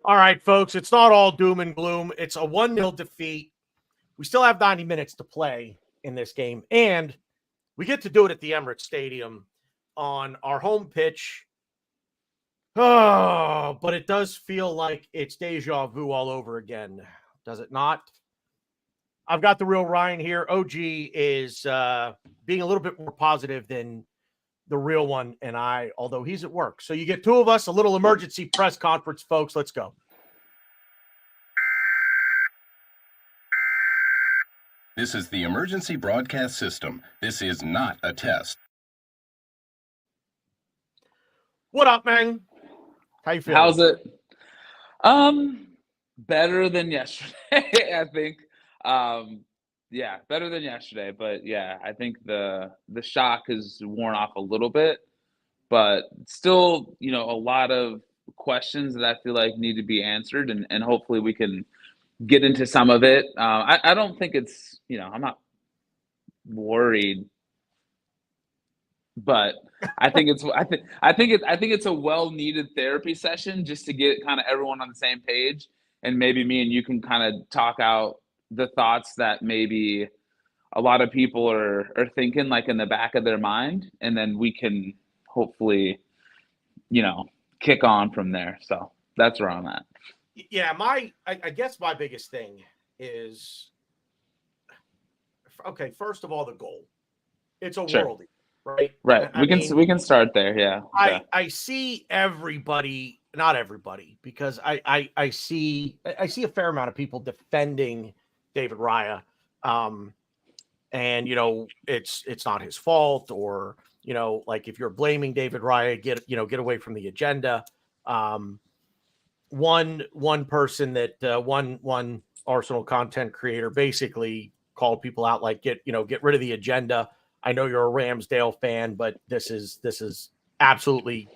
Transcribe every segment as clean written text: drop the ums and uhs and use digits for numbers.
All right, folks, it's not all doom and gloom. It's a 1-0 defeat. We still have 90 minutes to play in this game, and we get to do it at the Emirates Stadium on our home pitch. Oh, but it does feel like it's deja vu all over again, does it not? I've got the real Ryan here. OG is being a little bit more positive than the real one and I, although he's at work. So you get two of us, a little emergency press conference, folks. Let's go. This is the emergency broadcast system. This is not a test. What up, man? How you feeling? How's it? Better than yesterday, I think. Yeah, better than yesterday, but yeah, I think the shock has worn off a little bit, but still, a lot of questions that I feel like need to be answered, and hopefully we can get into some of it. I don't think it's, I'm not worried, but I think it's a well-needed therapy session just to get kind of everyone on the same page, and maybe me and you can kind of talk out the thoughts that maybe a lot of people are thinking like in the back of their mind, and then we can hopefully, kick on from there. So that's where I'm at. Yeah, I guess my biggest thing is, okay, first of all, the goal. It's a worldie, right? Right. We can start there. Yeah. I see everybody, not everybody, because I see a fair amount of people defending David Raya. And it's not his fault, or like if you're blaming David Raya, get away from the agenda. One person that one Arsenal content creator basically called people out like, get rid of the agenda. I know you're a Ramsdale fan, but this is absolutely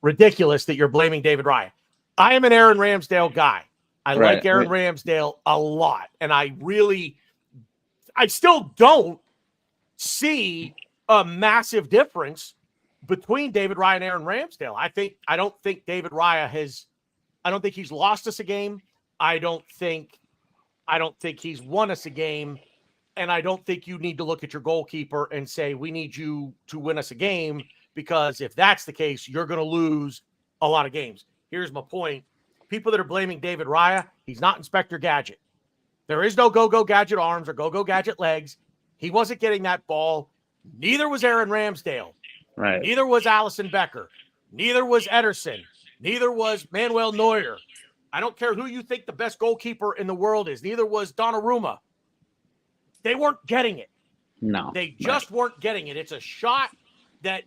ridiculous that you're blaming David Raya. I am an Aaron Ramsdale guy. I like Aaron Ramsdale a lot, and I still don't see a massive difference between David Raya and Aaron Ramsdale. I don't think David Raya I don't think he's lost us a game. I don't think he's won us a game. And I don't think you need to look at your goalkeeper and say, we need you to win us a game, because if that's the case, you're going to lose a lot of games. Here's my point. People that are blaming David Raya, he's not Inspector Gadget. There is no go-go gadget arms or go-go gadget legs. He wasn't getting that ball. Neither was Aaron Ramsdale. Right. Neither was Alisson Becker. Neither was Ederson. Neither was Manuel Neuer. I don't care who you think the best goalkeeper in the world is. Neither was Donnarumma. They weren't getting it. No. They just weren't getting it. It's a shot that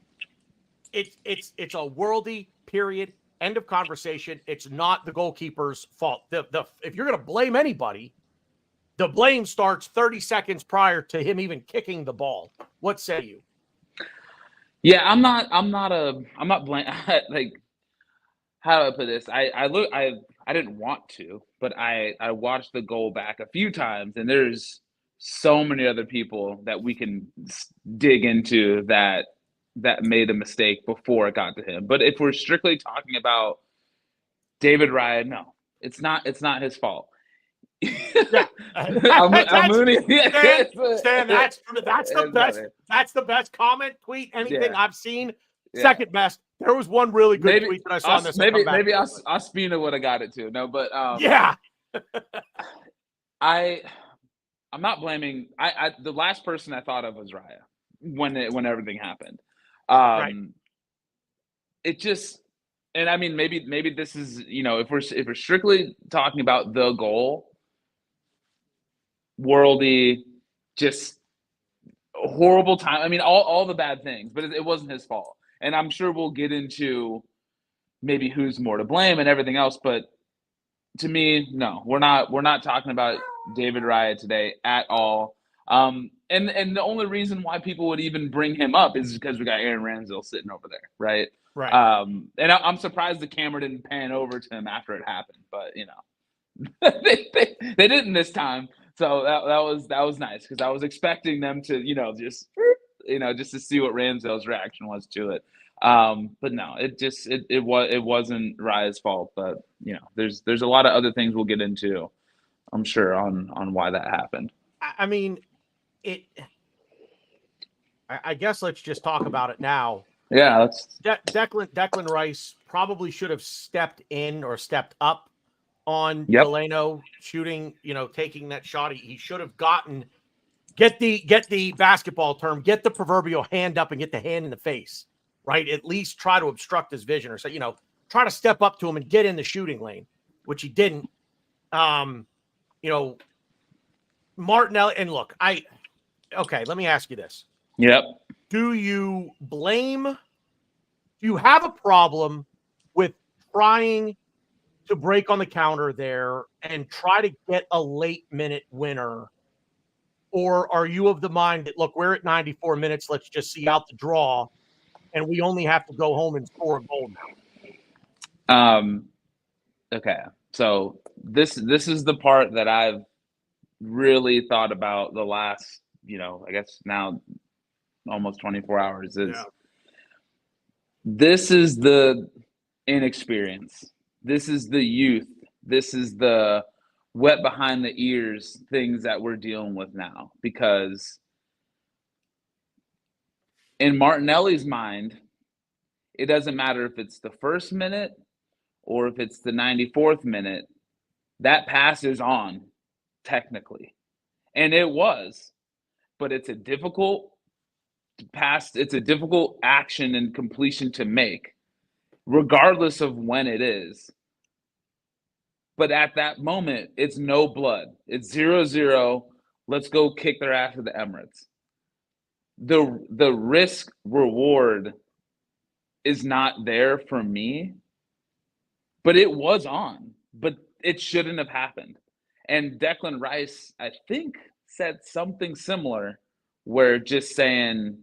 it's a worldie, period. End of conversation. It's not the goalkeeper's fault. If you're going to blame anybody, the blame starts 30 seconds prior to him even kicking the ball. What say you? Yeah, I'm not blaming. Like, how do I put this? I didn't want to, but I watched the goal back a few times, and there's so many other people that we can dig into that made a mistake before it got to him. But if we're strictly talking about David Raya, no, it's not his fault. Yeah. Stan, that's the best. That's the best comment tweet anything I've seen. Second best. There was one really good tweet that I saw on this. Maybe Ospina would have got it too. No, but yeah. I'm not blaming. The last person I thought of was Raya when everything happened. Right. It just, and I mean, maybe this is, if we're strictly talking about the goal, worldy, just horrible time. I mean, all the bad things, but it wasn't his fault. And I'm sure we'll get into maybe who's more to blame and everything else. But to me, no, we're not talking about David Raya today at all. And the only reason why people would even bring him up is because we got Aaron Ramsdale sitting over there, right? Right. And I'm surprised the camera didn't pan over to him after it happened, but they didn't this time. So that was nice, because I was expecting them to, just to see what Ramsdale's reaction was to it. But no, it wasn't Raya's fault. But there's a lot of other things we'll get into, I'm sure, on why that happened. I mean, it. I guess let's just talk about it now. Yeah, that's Declan Rice probably should have stepped in or stepped up on Yep. Galeno shooting, taking that shot. He should have get the basketball term, get the proverbial hand up and get the hand in the face, right? At least try to obstruct his vision or say, try to step up to him and get in the shooting lane, which he didn't. Martinelli, and look, let me ask you this. Yep. Do you have a problem with trying to break on the counter there and try to get a late minute winner? Or are you of the mind that, look, we're at 94 minutes, let's just see out the draw, and we only have to go home and score a goal now? Okay. So this is the part that I've really thought about the last, I guess now almost 24 hours This is the inexperience. This is the youth. This is the wet behind the ears things that we're dealing with now, because in Martinelli's mind, it doesn't matter if it's the first minute or if it's the 94th minute, that pass is on technically. And it was, but it's a difficult pass. It's a difficult action and completion to make, regardless of when it is. But at that moment, it's no blood. It's 0-0. Let's go kick their ass at the Emirates. The risk reward is not there for me, but it was on. But it shouldn't have happened. And Declan Rice, I think, said something similar, where just saying,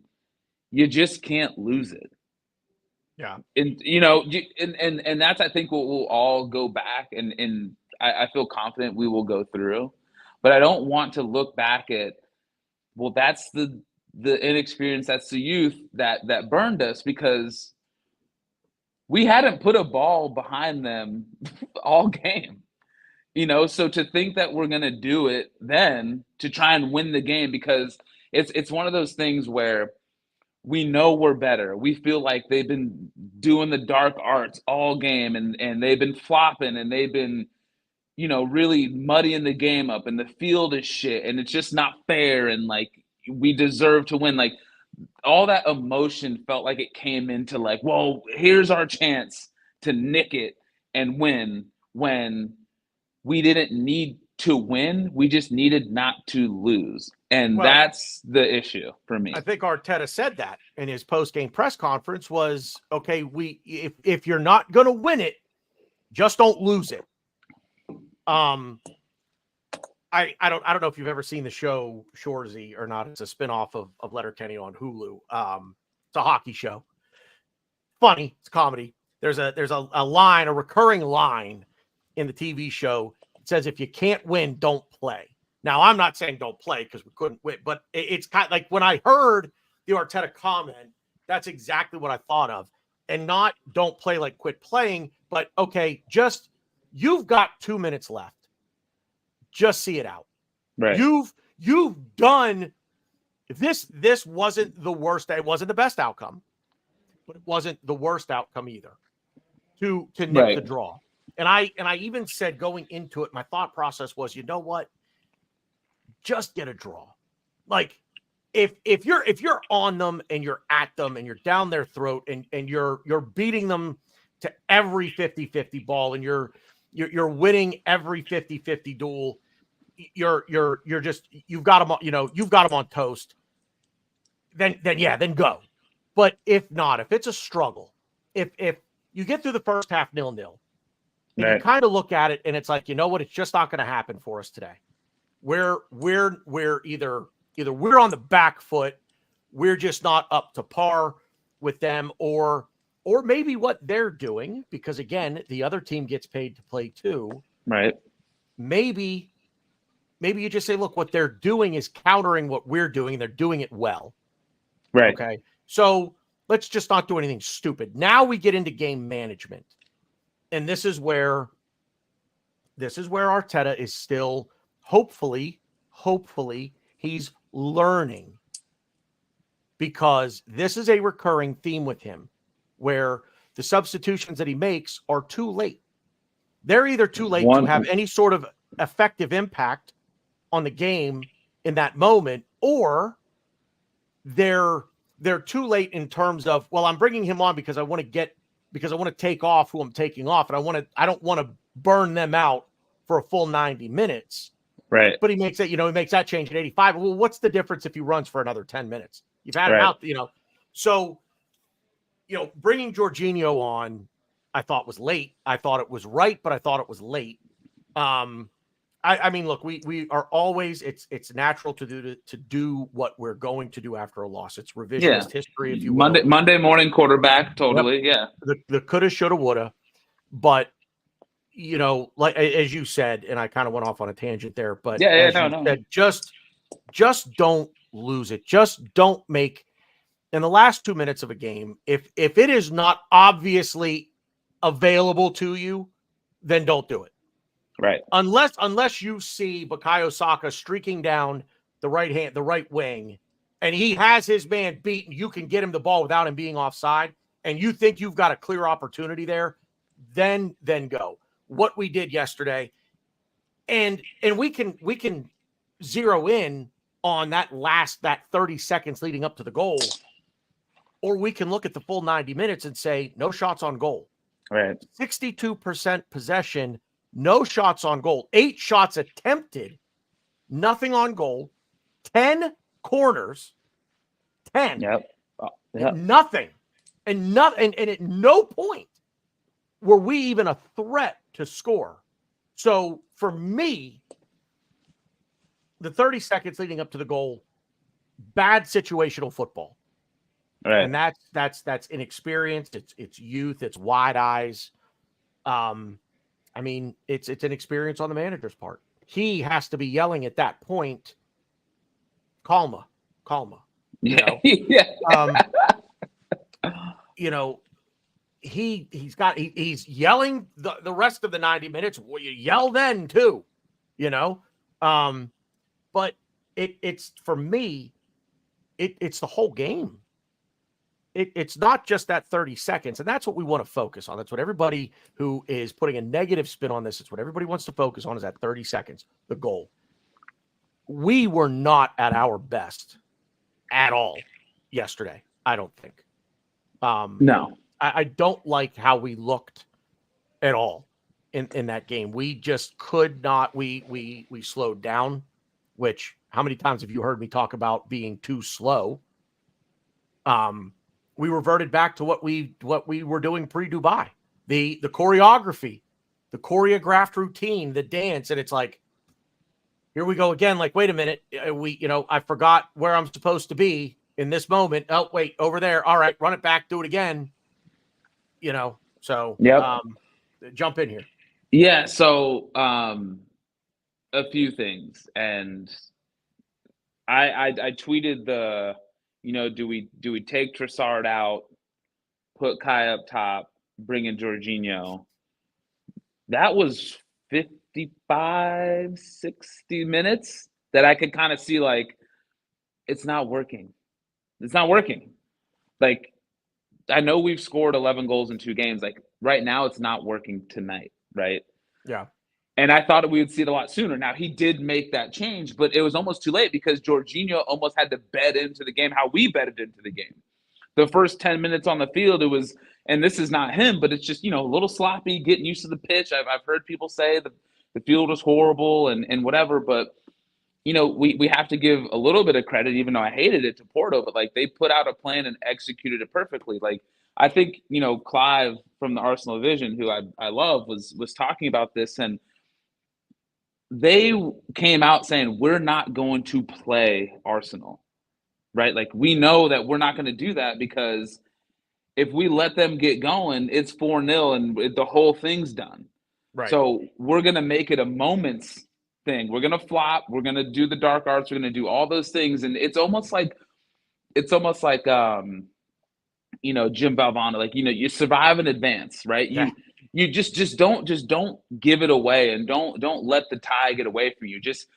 you just can't lose it. Yeah. And and that's, I think, what we'll all go back and I feel confident we will go through. But I don't want to look back at, well, that's the inexperience, that's the youth that burned us, because we hadn't put a ball behind them all game. So to think that we're gonna do it then to try and win the game, because it's one of those things where we know we're better. We feel like they've been doing the dark arts all game, and they've been flopping, and they've been, really muddying the game up, and the field is shit, and it's just not fair, and like we deserve to win. Like all that emotion felt like it came into like, well, here's our chance to nick it and win, when we didn't need to win. We just needed not to lose. And that's the issue for me. I think Arteta said that in his post-game press conference was, okay, if you're not going to win it, just don't lose it. I don't know if you've ever seen the show Shoresy or not. It's a spinoff of Letterkenny on Hulu. It's a hockey show. Funny, it's comedy. There's a recurring line in the TV show. It says, if you can't win, don't play. Now, I'm not saying don't play because we couldn't win, but it's kind of like when I heard the Arteta comment, that's exactly what I thought of. And not don't play like quit playing, but okay, just you've got 2 minutes left. Just see it out. Right. You've done this. This wasn't the worst. It wasn't the best outcome, but it wasn't the worst outcome either to nick the draw. And I even said going into it, my thought process was, you know what? Just get a draw. Like if you're on them and you're at them and you're down their throat and you're beating them to every 50-50 ball and you're winning every 50-50 duel, you're just, you've got them, you've got them on toast. Then go. But if not, if it's a struggle, if you get through the first half 0-0, and you kind of look at it and it's like, you know what, it's just not going to happen for us today. We're either we're on the back foot, we're just not up to par with them, or maybe what they're doing, because again, the other team gets paid to play too. Right. Maybe you just say, look, what they're doing is countering what we're doing, and they're doing it well. Right. Okay. So let's just not do anything stupid. Now we get into game management. And this is where Arteta is still, hopefully, he's learning, because this is a recurring theme with him where the substitutions that he makes are too late. They're either too late to have any sort of effective impact on the game in that moment, or they're too late in terms of, well, I'm bringing him on because I want to take off who I'm taking off, and I don't want to burn them out for a full 90 minutes. Right. But he makes that change at 85. Well, what's the difference if he runs for another 10 minutes? You've had him out, So, bringing Jorginho on, I thought was late. I thought it was right, but I thought it was late. I mean, look, we are always, it's natural to do what we're going to do after a loss. It's revisionist history, if you will. Monday morning quarterback, totally. Yep. Yeah. The coulda, shoulda, woulda. But, like as you said, and I kind of went off on a tangent there, but said, just don't lose it. Just don't make, in the last 2 minutes of a game, if it is not obviously available to you, then don't do it. Right. Unless you see Bukayo Saka streaking down the right wing, and he has his man beat, and you can get him the ball without him being offside, and you think you've got a clear opportunity there, then go. What we did yesterday, and we can zero in on that 30 seconds leading up to the goal, or we can look at the full 90 minutes and say no shots on goal. Right. 62% possession, no shots on goal, 8 shots attempted, nothing on goal, 10 corners, 10. Yep. Nothing. And at no point were we even a threat to score. So for me, the 30 seconds leading up to the goal, bad situational football. Right. And that's inexperienced, it's youth, it's wide eyes. I mean, it's an experience on the manager's part. He has to be yelling at that point, calma. Yeah. He's yelling the rest of the 90 minutes. Well, you yell then too, but it's for me, it's the whole game. It's not just that 30 seconds, and that's what we want to focus on. That's what everybody who is putting a negative spin on this, it's what everybody wants to focus on, is that 30 seconds, the goal. We were not at our best at all yesterday, I don't think. No. I don't like how we looked at all in that game. We just could not. We slowed down, which, how many times have you heard me talk about being too slow? We reverted back to what we were doing pre-Dubai. The choreography, the choreographed routine, the dance, and it's like, here we go again. Like, wait a minute, I forgot where I'm supposed to be in this moment. Oh, wait, over there. All right, run it back, do it again. So jump in here. Yeah. So a few things, and I tweeted do we take Trossard out, put Kai up top, bring in Jorginho? That was 55, 60 minutes that I could kind of see, like, it's not working. It's not working. Like, I know we've scored 11 goals in 2 games. Like, right now, it's not working tonight, right? Yeah. And I thought we would see it a lot sooner. Now, he did make that change, but it was almost too late because Jorginho almost had to bet into the game how we betted into the game. The first 10 minutes on the field, it was, and this is not him, but it's just, a little sloppy, getting used to the pitch. I've heard people say the field was horrible and whatever, but, we have to give a little bit of credit, even though I hated it, to Porto, but, like, they put out a plan and executed it perfectly. Like, I think, Clive from the Arsenal Vision, who I love, was talking about this, and they came out saying, we're not going to play Arsenal, right? Like, we know that we're not going to do that because if we let them get going, it's 4-0 and the whole thing's done. Right. So we're going to make it a moments thing. We're going to flop. We're going to do the dark arts. We're going to do all those things. And it's almost like Jim Valvano, like, you survive in advance, right? Yeah. You just don't give it away, and don't let the tie get away from you. Just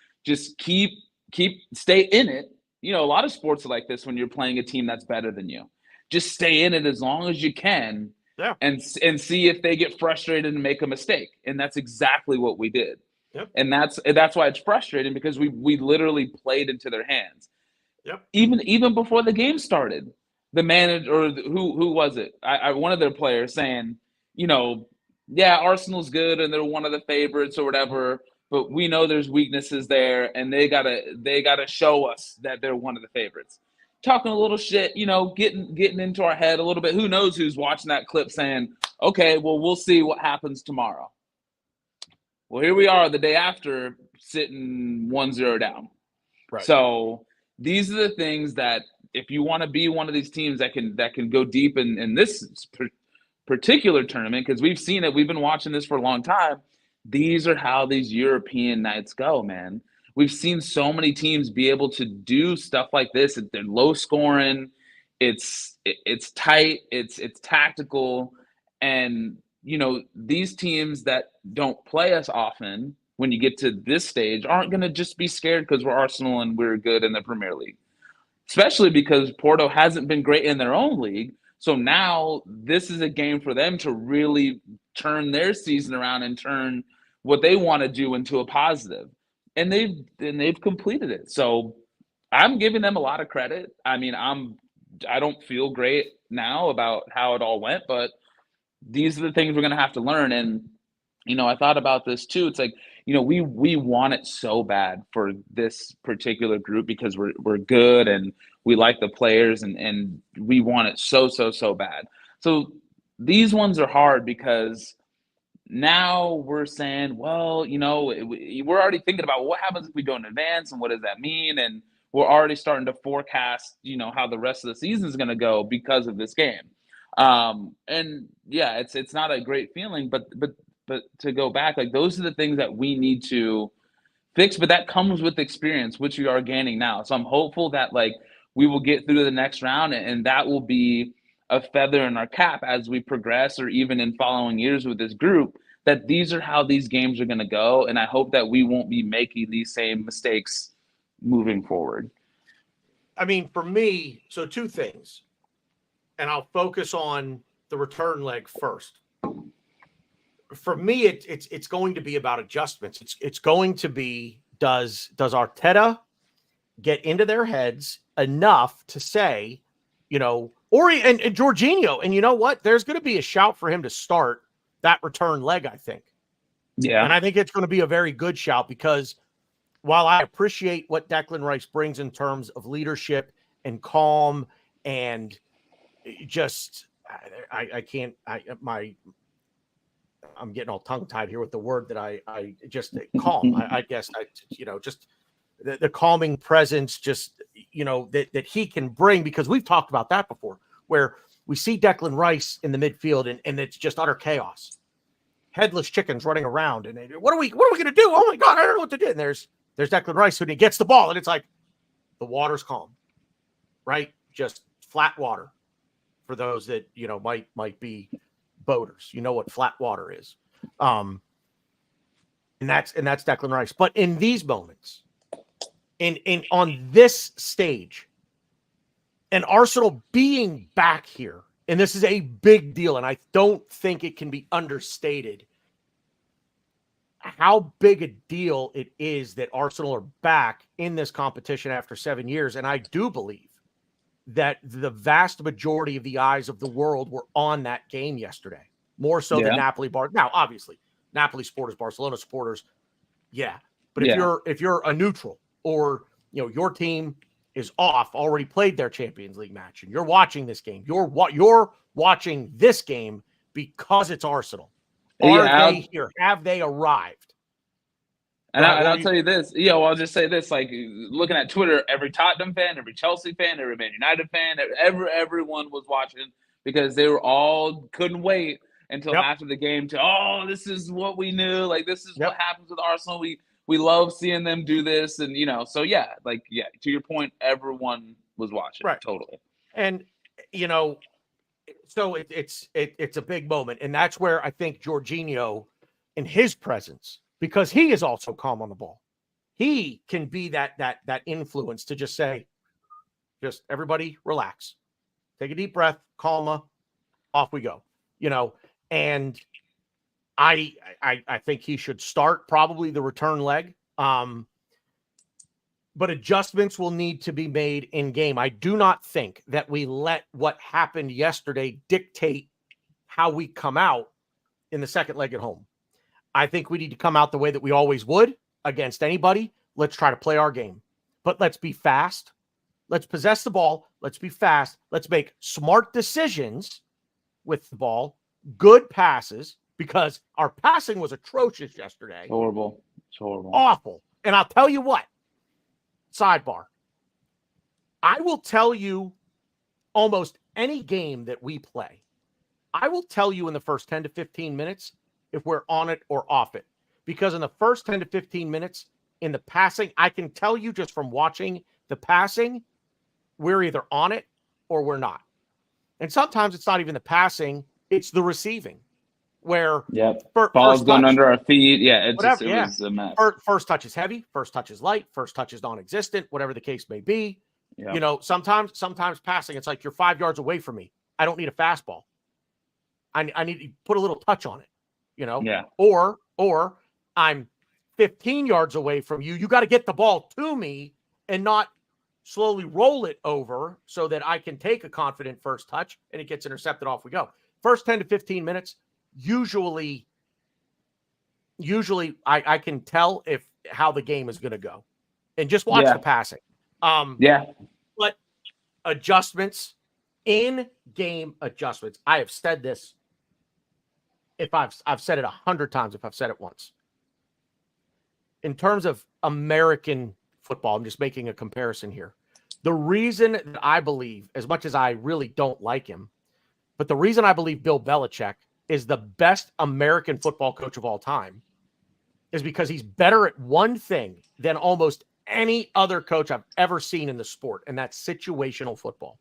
stay in it. A lot of sports are like this when you're playing a team that's better than you. Just stay in it as long as you can, Yeah. and see if they get frustrated and make a mistake. And that's exactly what we did. Yep. And that's why it's frustrating, because we literally played into their hands. Yep. Even before the game started, the manager, or who was it? One of their players saying, yeah, Arsenal's good and they're one of the favorites or whatever, but we know there's weaknesses there, and they gotta show us that they're one of the favorites. Talking a little shit, getting into our head a little bit. Who knows who's watching that clip saying, okay, well, we'll see what happens tomorrow. Well, here we are the day after, sitting 1-0 down. Right. So these are the things that, if you want to be one of these teams that can go deep in this particular tournament, because we've seen it, we've been watching this for a long time. These are how these European nights go, man. We've seen so many teams be able to do stuff like this. They're low scoring, it's tight, it's tactical, and these teams that don't play us often, when you get to this stage, aren't going to just be scared because we're Arsenal and we're good in the Premier League. Especially because Porto hasn't been great in their own league. So now this is a game for them to really turn their season around and turn what they want to do into a positive. And they've completed it. So I'm giving them a lot of credit. I mean, I don't feel great now about how it all went, but these are the things we're going to have to learn. And I thought about this too. It's like, we want it so bad for this particular group, because we're good and we like the players, and we want it so bad. So these ones are hard, because now we're saying, well, we're already thinking about what happens if we go in advance, and what does that mean? And we're already starting to forecast, how the rest of the season is going to go because of this game. And yeah, it's not a great feeling, but to go back, like, those are the things that we need to fix, but that comes with experience, which we are gaining now. So I'm hopeful that, like, we will get through to the next round, and that will be a feather in our cap as we progress, or even in following years with this group, that these are how these games are going to go. And I hope that we won't be making these same mistakes moving forward. I mean, for me, so two things, and I'll focus on the return leg first. For me, it's going to be about adjustments. It's going to be, does Arteta get into their heads enough to say, and Jorginho, and you know what? There's going to be a shout for him to start that return leg, I think. Yeah. And I think it's going to be a very good shout, because while I appreciate what Declan Rice brings in terms of leadership and calm, and just, I'm getting all tongue tied here with the word that I just calm. I guess just the calming presence, just, that he can bring, because we've talked about that before, where we see Declan Rice in the midfield and it's just utter chaos, headless chickens running around. And what are we going to do? Oh my God, I don't know what to do. And there's Declan Rice when he gets the ball, and it's like the water's calm, right? Just flat water for those that, might be boaters. You know what flat water is. And that's Declan Rice. But in these moments, on this stage, and Arsenal being back here, and this is a big deal, and I don't think it can be understated how big a deal it is that Arsenal are back in this competition after 7 years. And I do believe that the vast majority of the eyes of the world were on that game yesterday, more so than Napoli. Now, obviously, Napoli supporters, Barcelona supporters, yeah. But if you're a neutral, or your team is off, already played their Champions League match, and you're watching this game, you're watching this game because it's Arsenal. Are they here? Have they arrived? And I'll tell you this. I'll just say this. Like, looking at Twitter, every Tottenham fan, every Chelsea fan, every Man United fan, everyone was watching, because they were all couldn't wait until after the game to, this is what we knew. Like, this is what happens with Arsenal. We love seeing them do this. And, so to your point, everyone was watching. Right. Totally. And, So it's a big moment, and that's where I think Jorginho, in his presence, because he is also calm on the ball, he can be that influence to just say, just everybody relax, take a deep breath, calma, off we go. And I think he should start probably the return leg. But adjustments will need to be made in game. I do not think that we let what happened yesterday dictate how we come out in the second leg at home. I think we need to come out the way that we always would against anybody. Let's try to play our game, but let's be fast. Let's possess the ball. Let's be fast. Let's make smart decisions with the ball, good passes, because our passing was atrocious yesterday. It's horrible. Awful. And I'll tell you what, sidebar, I will tell you almost any game that we play, I will tell you in the first 10 to 15 minutes if we're on it or off it. Because in the first 10 to 15 minutes in the passing, I can tell you just from watching the passing, we're either on it or we're not. And sometimes it's not even the passing, it's the receiving. Where ball's going under our feet. Yeah, it was a mess. First touch is heavy, first touch is light, first touch is non-existent, whatever the case may be. Yep. Sometimes passing, it's like you're 5 yards away from me. I don't need a fastball. I need to put a little touch on it, Yeah. Or I'm 15 yards away from you. You got to get the ball to me and not slowly roll it over so that I can take a confident first touch and it gets intercepted, off we go. First 10 to 15 minutes, usually I can tell how the game is going to go, and just watch the passing. But adjustments, in-game adjustments. I have said this. If I've said it 100 times, if I've said it once. In terms of American football, I'm just making a comparison here. The reason that I believe, as much as I really don't like him, but the reason I believe Bill Belichick is the best American football coach of all time is because he's better at one thing than almost any other coach I've ever seen in the sport, and that's situational football.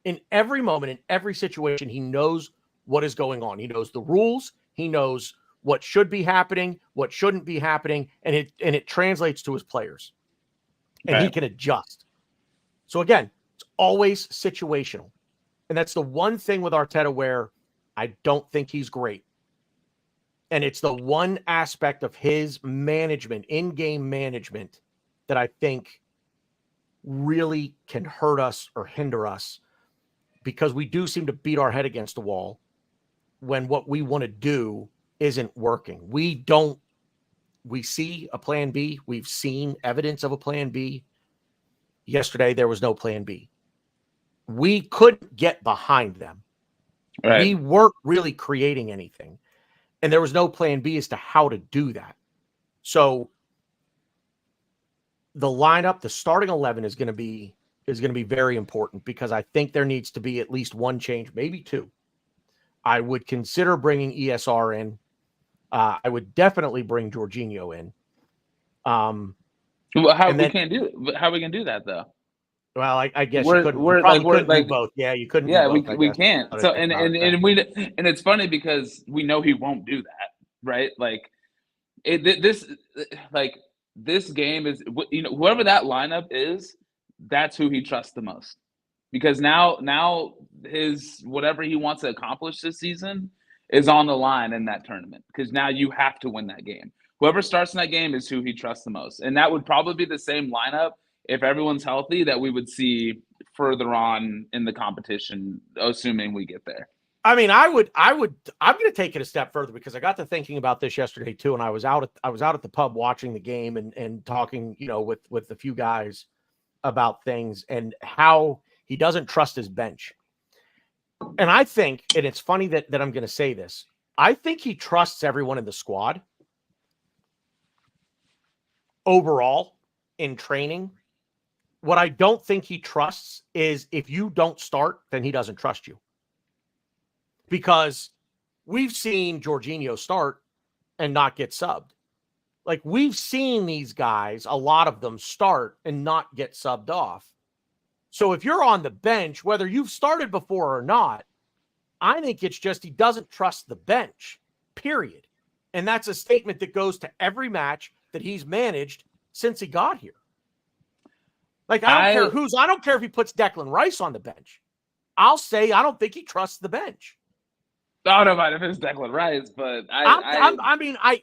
In every moment, in every situation, he knows what is going on. He knows the rules. He knows what should be happening, what shouldn't be happening, and it translates to his players. And he can adjust. So again, it's always situational. And that's the one thing with Arteta where I don't think he's great. And it's the one aspect of his management, in-game management, that I think really can hurt us or hinder us, because we do seem to beat our head against the wall when what we want to do isn't working. We see a plan B. We've seen evidence of a plan B. Yesterday, there was no plan B. We couldn't get behind them. Right. We weren't really creating anything. And there was no plan B as to how to do that. So the lineup, the starting 11 is going to be very important, because I think there needs to be at least one change, maybe two. I would consider bringing ESR in. I would definitely bring Jorginho in. How are we going to do that though? Well, I guess you couldn't. Couldn't do both. Yeah, you couldn't. Yeah, do both, we can't. So and it's funny because we know he won't do that, right? Like this game is, whoever that lineup is, that's who he trusts the most. Because now his whatever he wants to accomplish this season is on the line in that tournament. Because now you have to win that game. Whoever starts in that game is who he trusts the most. And that would probably be the same lineup if everyone's healthy that we would see further on in the competition, assuming we get there. I mean, I'm going to take it a step further, because I got to thinking about this yesterday too. And I was out at the pub watching the game and talking, with a few guys about things and how he doesn't trust his bench. And I think, and it's funny that I'm going to say this, I think he trusts everyone in the squad overall in training. What I don't think he trusts is if you don't start, then he doesn't trust you. Because we've seen Jorginho start and not get subbed. Like, we've seen these guys, a lot of them, start and not get subbed off. So if you're on the bench, whether you've started before or not, I think it's just he doesn't trust the bench, period. And that's a statement that goes to every match that he's managed since he got here. Like, I don't care if he puts Declan Rice on the bench. I'll say I don't think he trusts the bench. I don't know about if it's Declan Rice, but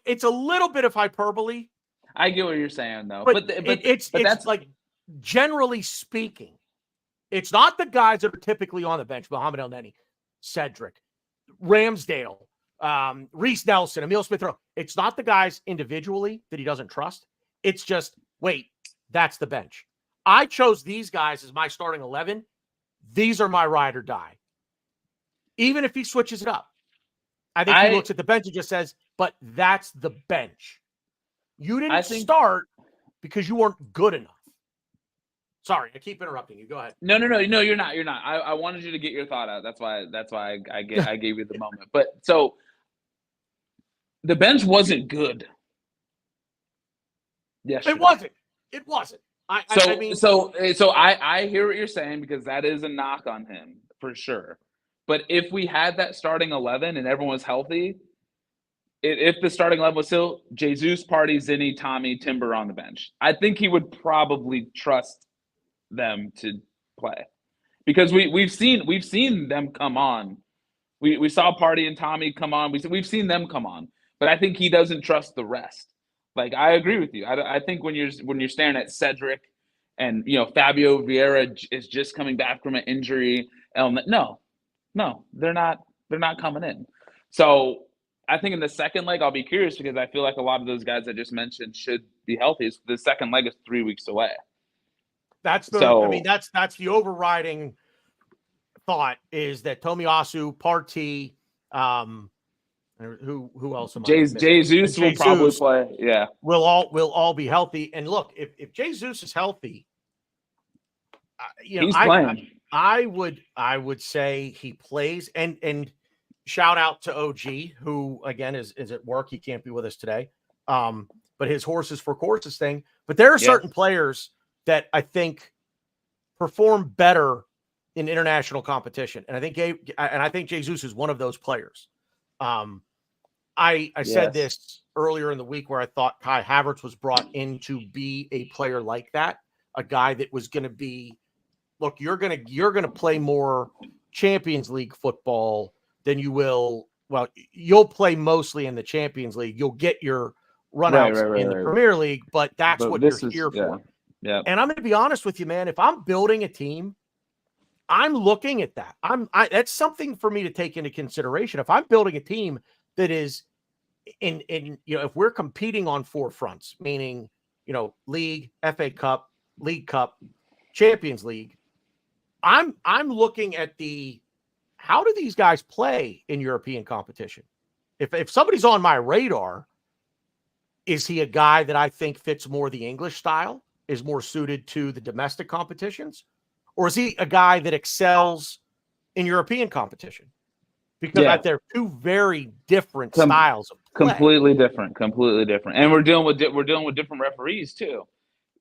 it's a little bit of hyperbole. I get what you're saying, though. But it's like, generally speaking, it's not the guys that are typically on the bench: Mohamed El-Neni, Cedric, Ramsdale, Reece Nelson, Emile Smith-Rowe. It's not the guys individually that he doesn't trust. It's just, wait, that's the bench. I chose these guys as my starting 11. These are my ride or die. Even if he switches it up. I think he looks at the bench and just says, but that's the bench. You didn't start because you weren't good enough. Sorry, I keep interrupting you. Go ahead. No, you're not. You're not. I wanted you to get your thought out. That's why I gave you the moment. But so the bench wasn't good. Yes, it wasn't. It wasn't. I hear what you're saying, because that is a knock on him for sure. But if we had that starting 11 and everyone was healthy, if the starting 11 was still Jesus, Partey, Zinni, Tommy, Timber on the bench, I think he would probably trust them to play, because we've seen them come on. We saw Partey and Tommy come on. We've seen them come on, but I think he doesn't trust the rest. Like, I agree with you. I think when you're staring at Cedric and Fabio Vieira is just coming back from an injury, no, they're not coming in. So I think in the second leg, I'll be curious, because I feel like a lot of those guys I just mentioned should be healthy. The second leg is 3 weeks away. That's the overriding thought, is that Tomiyasu, Partey, who else am I missing? Jesus will probably play. Yeah, we'll all be healthy. And look, if Jesus is healthy, he's playing. I would say he plays. And shout out to OG, who again is at work. He can't be with us today. But his horses for courses thing. But there are certain players that I think perform better in international competition, and I think Jesus is one of those players. I said this earlier in the week, where I thought Kai Havertz was brought in to be a player like that, a guy that was going to be, look, you're going to play more Champions League football than you will. Well, you'll play mostly in the Champions League. You'll get your runouts in the Premier League, but that's what you're here for. Yeah. And I'm going to be honest with you, man. If I'm building a team, I'm looking at that. That's something for me to take into consideration. If I'm building a team that is in if we're competing on 4 fronts, meaning, League, FA Cup, League Cup, Champions League, I'm looking at how do these guys play in European competition? If somebody's on my radar, is he a guy that I think fits more the English style, is more suited to the domestic competitions? Or is he a guy that excels in European competition? Because they're two very different styles of play. Completely different. And we're dealing with different referees too.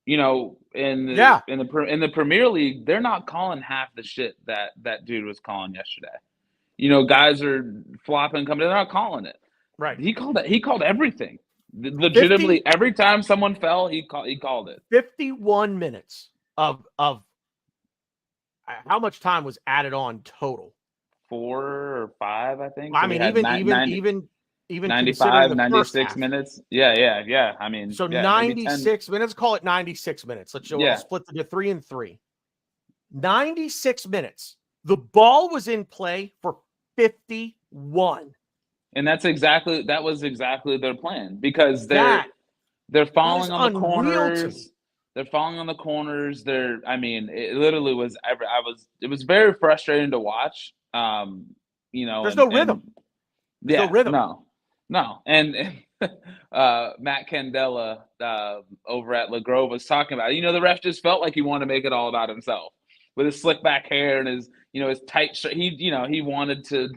In the Premier League, they're not calling half the shit that dude was calling yesterday. Guys are flopping, coming in, they're not calling it. Right. He called everything. Legitimately, every time someone fell, he called it. 51 minutes of how much time was added on total? 4 or 5, I think. So I mean, even 95, 96 minutes. Yeah. I mean, so 96 minutes. Call it 96 minutes. Let's split it to 3 and 3. 96 minutes. The ball was in play for 51. And that was exactly their plan, because they're falling on the corners. They're falling on the corners. It literally was it was very frustrating to watch. There's no rhythm. No rhythm. No. And Matt Candela over at La Grove was talking about it. The ref just felt like he wanted to make it all about himself, with his slick back hair and his his tight shirt. He wanted to.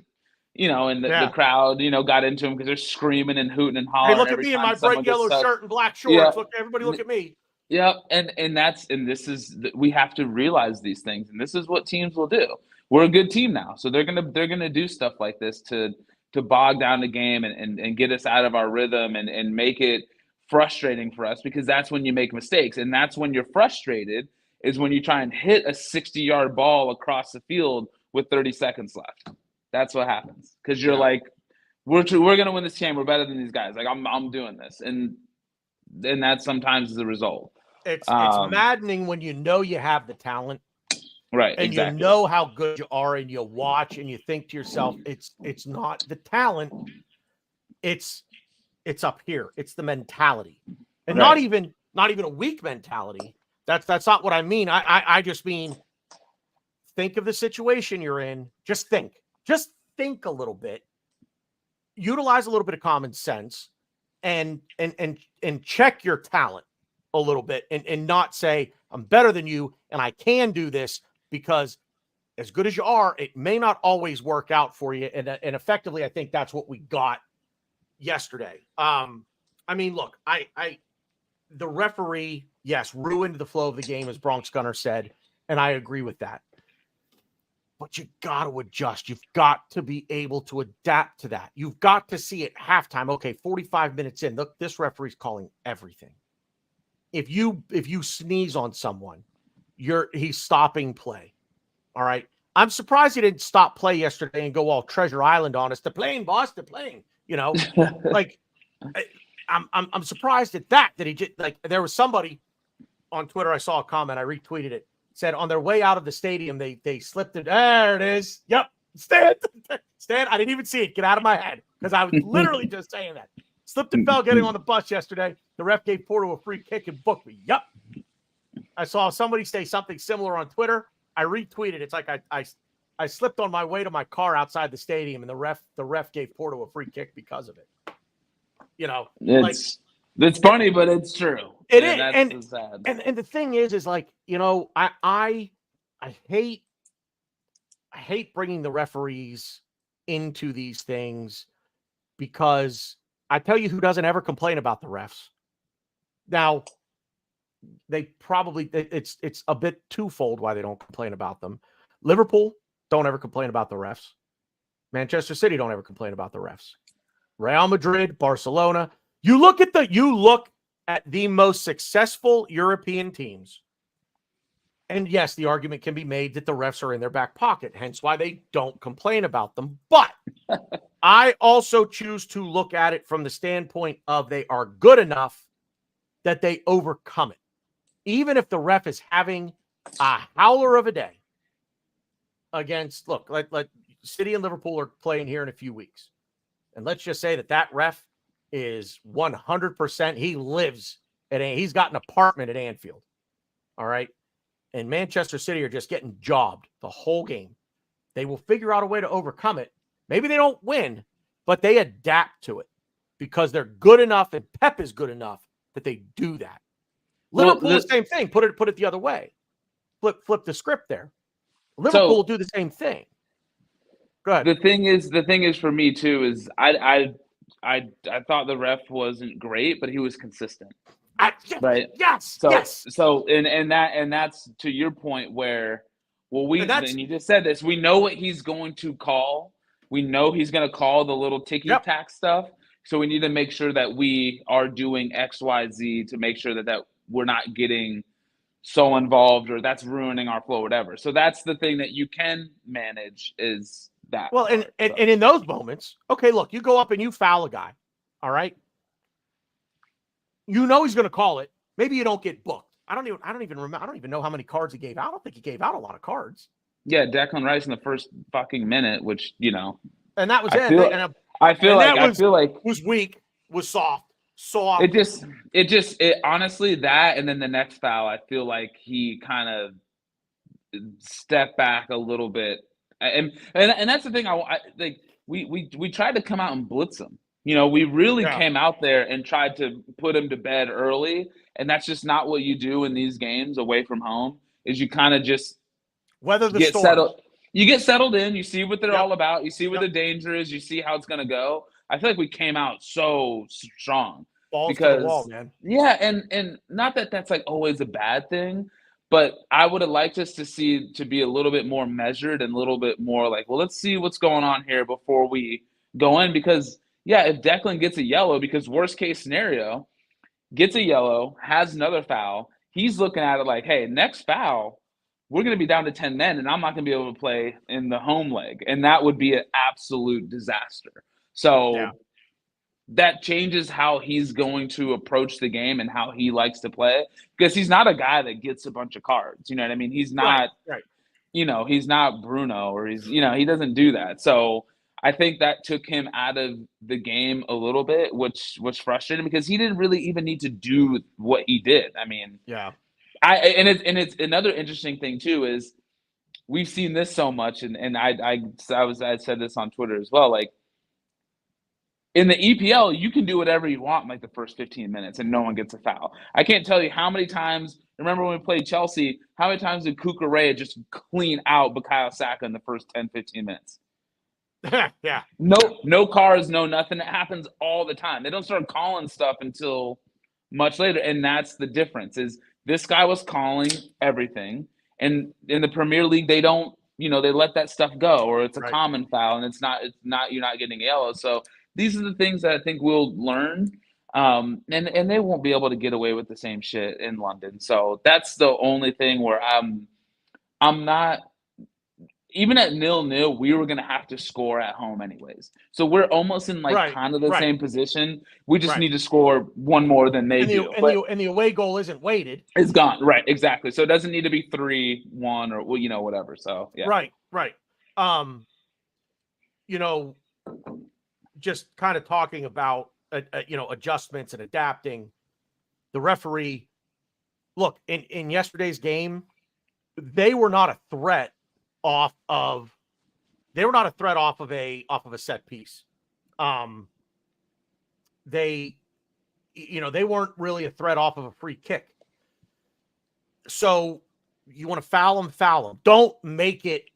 And the crowd, got into him because they're screaming and hooting and hollering. Hey, look at me in my bright yellow shirt and black shorts. Yeah. Look, everybody look at me. Yep. And this is, we have to realize these things. And this is what teams will do. we're a good team now. So they're gonna do stuff like this to bog down the game and get us out of our rhythm and make it frustrating for us, because that's when you make mistakes. And that's when you're frustrated, is when you try and hit a 60-yard ball across the field with 30 seconds left. That's what happens. Because you're like, we're gonna win this game. We're better than these guys. Like I'm doing this. And that sometimes is the result. It's maddening when you know you have the talent. Right. And exactly. you know how good you are, and you watch and you think to yourself, it's not the talent, it's up here. It's the mentality. And not even a weak mentality. That's not what I mean. I just mean, think of the situation you're in. Just think a little bit. Utilize a little bit of common sense and check your talent a little bit and not say, I'm better than you and I can do this, because as good as you are, it may not always work out for you. And effectively, I think that's what we got yesterday. I mean, look, the referee, yes, ruined the flow of the game, as Bronx Gunner said, and I agree with that. But you got to adjust. You've got to be able to adapt to that. You've got to see at halftime, okay, 45 minutes in, look, this referee's calling everything. If you sneeze on someone, he's stopping play. All right. I'm surprised he didn't stop play yesterday and go all Treasure Island on us. They're playing, boss. They're playing. You know, like I'm surprised at that he just, like, there was somebody on Twitter. I saw a comment. I retweeted it. Said on their way out of the stadium, they slipped it. There it is. Yep. Stan. I didn't even see it. Get out of my head, because I was literally just saying that. Slipped and fell getting on the bus yesterday. The ref gave Porto a free kick and booked me. Yep. I saw somebody say something similar on Twitter. I retweeted. It's like I slipped on my way to my car outside the stadium, and the ref gave Porto a free kick because of it. You know, it's funny, but it's true. It is, and sad. And the thing is like, you know, I hate bringing the referees into these things, because I tell you who doesn't ever complain about the refs. Now, they probably, it's a bit twofold why they don't complain about them. Liverpool don't ever complain about the refs. Manchester City don't ever complain about the refs. Real Madrid, Barcelona. You look at the most successful European teams, and yes, the argument can be made that the refs are in their back pocket, hence why they don't complain about them. But I also choose to look at it from the standpoint of they are good enough that they overcome it. Even if the ref is having a howler of a day against, look, like City and Liverpool are playing here in a few weeks. And let's just say that ref is 100%. He lives he's got an apartment at Anfield. All right. And Manchester City are just getting jobbed the whole game. They will figure out a way to overcome it. Maybe they don't win, but they adapt to it because they're good enough, and Pep is good enough that they do that. Liverpool, the same thing. Put it the other way. Flip the script there. Liverpool will do the same thing. Go ahead. The thing is for me too is I thought the ref wasn't great, but he was consistent. Right. Yes. So and that's to your point where, well, and you just said this. We know what he's going to call. We know he's going to call the little ticky-tack stuff. So we need to make sure that we are doing X, Y, Z to make sure that we're not getting so involved or that's ruining our flow, whatever. So that's the thing that you can manage is that. Well, and in those moments, okay, look, you go up and you foul a guy. All right. You know he's going to call it. Maybe you don't get booked. I don't even remember. I don't even know how many cards he gave out. I don't think he gave out a lot of cards. Yeah, Declan Rice in the first fucking minute, which, you know. And that was I feel like was weak, was soft. It honestly, that and then the next foul, I feel like he kind of stepped back a little bit. And that's the thing. We tried to come out and blitz him. You know, we really came out there and tried to put him to bed early, and that's just not what you do in these games away from home. Is you kind of just weather the storm. Settled. You get settled in. You see what they're all about. You see what the danger is. You see how it's going to go. I feel like we came out so strong. Balls to the wall, man. Yeah, and not that that's like always a bad thing, But I would have liked us to be a little bit more measured and a little bit more like, well, let's see what's going on here before we go in. Because yeah, if Declan gets a yellow, because worst case scenario, gets a yellow, has another foul, he's looking at it like, hey, next foul, we're going to be down to 10 men, and I'm not going to be able to play in the home leg. And that would be an absolute disaster. So that changes how he's going to approach the game and how he likes to play, because he's not a guy that gets a bunch of cards. You know what I mean? He's not, right. He's not Bruno, or he doesn't do that. So I think that took him out of the game a little bit, which was frustrating because he didn't really even need to do what he did. I mean, it's another interesting thing too is we've seen this so much, and I said this on Twitter as well. Like in the EPL, you can do whatever you want in like the first 15 minutes, and no one gets a foul. I can't tell you how many times. Remember when we played Chelsea? How many times did Cucurella just clean out Bukayo Saka in the first 10, 15 minutes? Yeah. No cars, no nothing. It happens all the time. They don't start calling stuff until much later, and that's the difference. Is this guy was calling everything, and in the Premier League, they don't. They let that stuff go, or it's a common foul, and it's not. You're not getting yellow. So these are the things that I think we'll learn, and they won't be able to get away with the same shit in London. So that's the only thing where I'm not. Even at 0-0, we were going to have to score at home anyways. So we're almost in kind of the same position. We just need to score one more than they do. And the away goal isn't weighted. It's gone. Right, exactly. So it doesn't need to be 3-1 or whatever. So yeah. Right. Just kind of talking about adjustments and adapting. The referee, look, in yesterday's game, they were not a threat off of a set piece. They weren't really a threat off of a free kick. So you want to foul them. Don't make it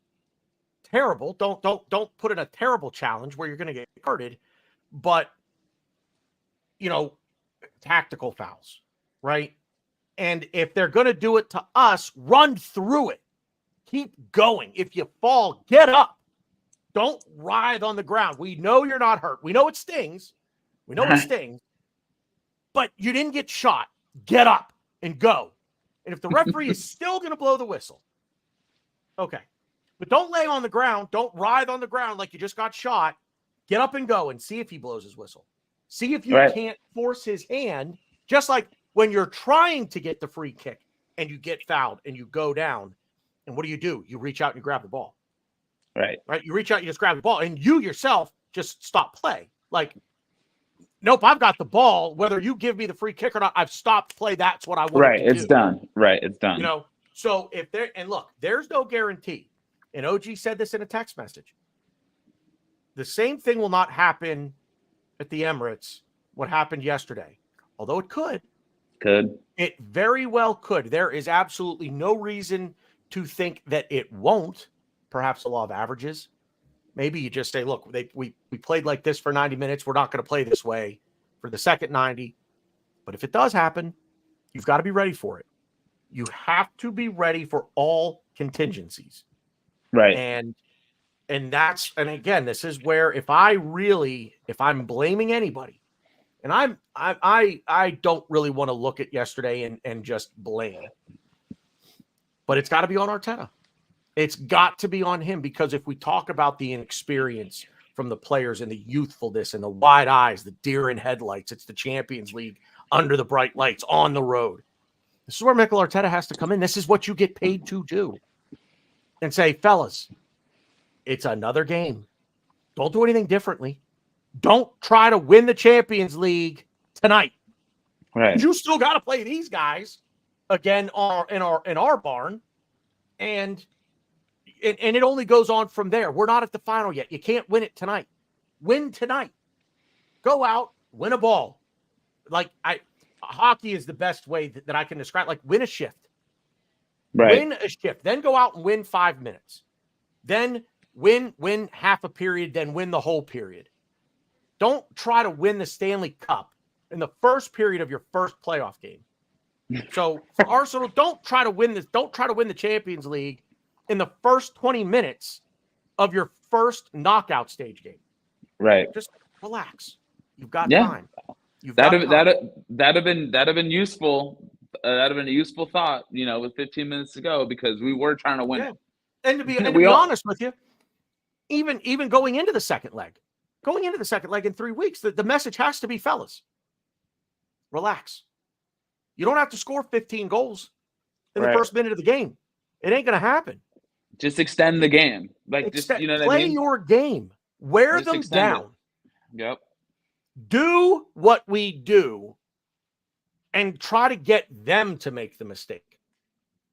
terrible. Don't put in a terrible challenge where you're going to get carded, but tactical fouls, right? And if they're going to do it to us, run through it. Keep going. If you fall, get up. Don't writhe on the ground. We know you're not hurt. We know it stings. But you didn't get shot. Get up and go. And if the referee is still going to blow the whistle, okay. But don't lay on the ground. Don't writhe on the ground like you just got shot. Get up and go and see if he blows his whistle. See if you can't force his hand, just like when you're trying to get the free kick and you get fouled and you go down. And what do? You reach out and you grab the ball. Right. You reach out, you just grab the ball, and you yourself just stop play. Like, nope, I've got the ball. Whether you give me the free kick or not, I've stopped play. That's what I want to do. Right, it's done. Right, it's done. So if there, and look, there's no guarantee. And OG said this in a text message. The same thing will not happen at the Emirates, what happened yesterday. Although it could. It very well could. There is absolutely no reason to think that it won't. Perhaps the law of averages. Maybe you just say, look, we played like this for 90 minutes. We're not going to play this way for the second 90. But if it does happen, you've got to be ready for it. You have to be ready for all contingencies. Right. And again, this is where if I'm blaming anybody, and I don't really want to look at yesterday and just blame. But it's got to be on Arteta. It's got to be on him, because if we talk about the inexperience from the players and the youthfulness and the wide eyes, the deer in headlights, it's the Champions League under the bright lights on the road. This is where Mikel Arteta has to come in. This is what you get paid to do. And say, fellas, it's another game. Don't do anything differently. Don't try to win the Champions League tonight. Right. You still got to play these guys again in our barn, and it only goes on from there. We're not at the final yet. You can't win it tonight. Win tonight. Go out, win a ball. Like hockey is the best way that I can describe. Like, win a shift. Right. Win a shift. Then go out and win 5 minutes. Then win half a period. Then win the whole period. Don't try to win the Stanley Cup in the first period of your first playoff game. So for Arsenal, don't try to win this. Don't try to win the Champions League in the first 20 minutes of your first knockout stage game. Right. Just relax. You've got Yeah. time. You've got time. That'd have been useful. That'd have been a useful thought, with 15 minutes to go, because we were trying to win it. And to be honest with you, even going into the second leg in 3 weeks, the message has to be, fellas, relax. You don't have to score 15 goals in the first minute of the game. It ain't going to happen. Just extend the game. Like, just, you know what I mean? Play your game. Wear them down. Yep. Do what we do and try to get them to make the mistake.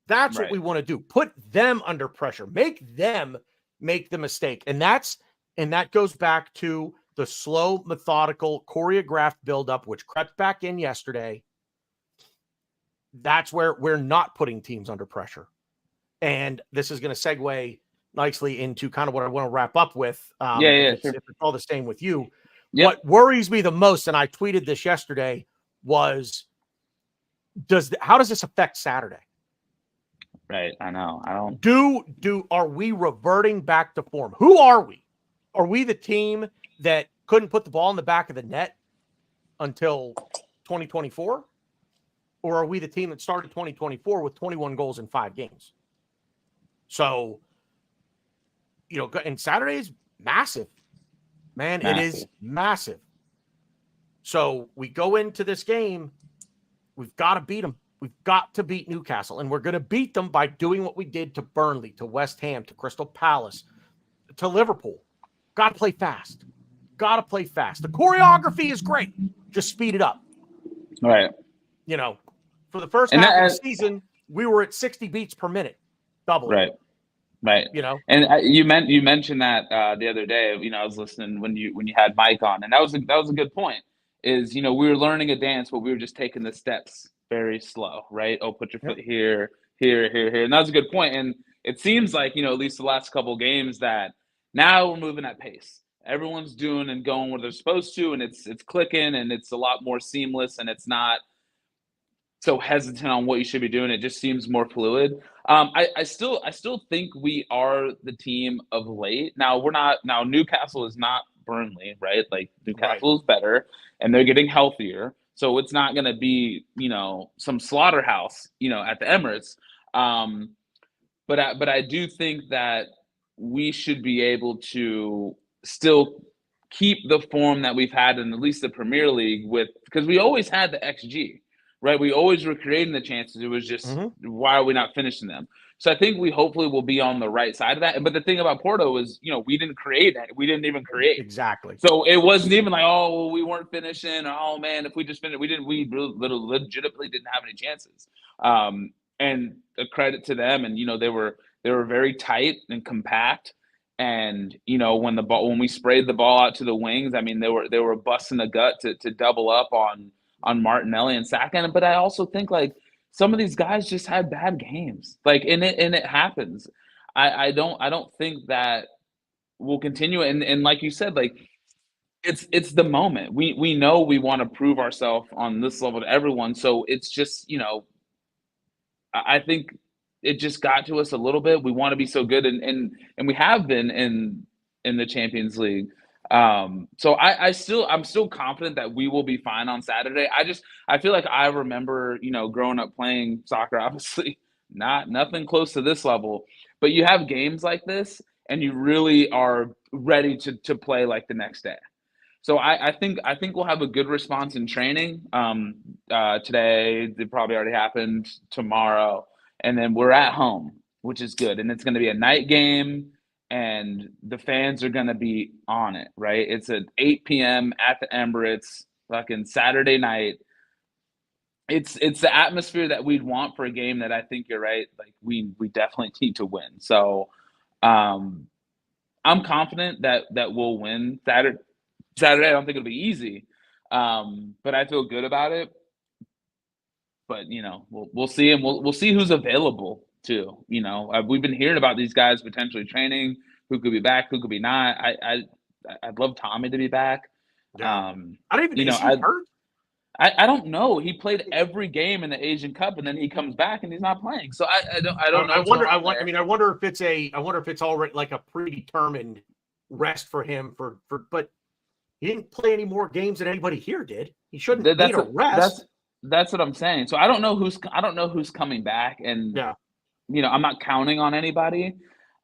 That's what we want to do. Put them under pressure. Make them make the mistake. And that goes back to the slow, methodical, choreographed buildup, which crept back in yesterday. That's where we're not putting teams under pressure. And this is going to segue nicely into kind of what I want to wrap up with. If it's all the same with you. Yep. What worries me the most, and I tweeted this yesterday, was how does this affect Saturday? Right. I know. I don't. Are we reverting back to form? Who are we? Are we the team that couldn't put the ball in the back of the net until 2024? Or are we the team that started 2024 with 21 goals in 5 games? So, and Saturday is massive. Man, it is massive. So we go into this game, we've got to beat them. We've got to beat Newcastle, and we're going to beat them by doing what we did to Burnley, to West Ham, to Crystal Palace, to Liverpool. Got to play fast. The choreography is great. Just speed it up. Right. For the first half of the season, we were at 60 beats per minute. Double. Right. And you mentioned that the other day. I was listening when you had Mike on, and that was a good point. Is we were learning a dance, but we were just taking the steps very slow, right? Oh, put your foot here, and that was a good point. And it seems like at least the last couple of games that now we're moving at pace. Everyone's doing and going where they're supposed to, and it's clicking, and it's a lot more seamless, and it's not so hesitant on what you should be doing. It just seems more fluid. I still think we are the team of late. Now Newcastle is not Burnley, right? Like Newcastle is better, and they're getting healthier. So it's not going to be, some slaughterhouse, at the Emirates. But I do think that we should be able to still keep the form that we've had in at least the Premier League because we always had the XG. Right, we always were creating the chances. It was just why are we not finishing them? So I think we hopefully will be on the right side of that. But the thing about Porto is, we didn't create that. We didn't even create. Exactly. So it wasn't even like, oh, we weren't finishing. Or, oh man, if we just finished, we legitimately didn't have any chances. And a credit to them, and they were very tight and compact. And when we sprayed the ball out to the wings, I mean they were busting the gut to double up on Martinelli and Saka. But I also think like some of these guys just had bad games. Like and it happens. I don't think that we'll continue. And like you said, like it's the moment. We know we want to prove ourselves on this level to everyone. So it's just, I think it just got to us a little bit. We want to be so good and we have been in the Champions League. So I'm still confident that we will be fine on Saturday. I feel like I remember, growing up playing soccer, obviously nothing close to this level, but you have games like this and you really are ready to play like the next day. So I think we'll have a good response in training. Today, it probably already happened, tomorrow, and then we're at home, which is good. And it's going to be a night game. And the fans are going to be on it, right? It's at 8 p.m. at the Emirates, fucking Saturday night. It's the atmosphere that we'd want for a game that I think you're right. Like we definitely need to win. So I'm confident that we'll win Saturday. I don't think it'll be easy, but I feel good about it. But we'll see, and we'll see who's available too. We've been hearing about these guys potentially training, who could be back, who could be not. I'd love Tommy to be back. Yeah. I don't even is he hurt? I don't know. He played every game in the Asian Cup, and then he comes back and he's not playing. So I don't know I what's going wonder. on there. I mean, I wonder if it's already like a predetermined rest for him but he didn't play any more games than anybody here did. He shouldn't need a rest. That's what I'm saying. So I don't know who's coming back, and Yeah. I'm not counting on anybody.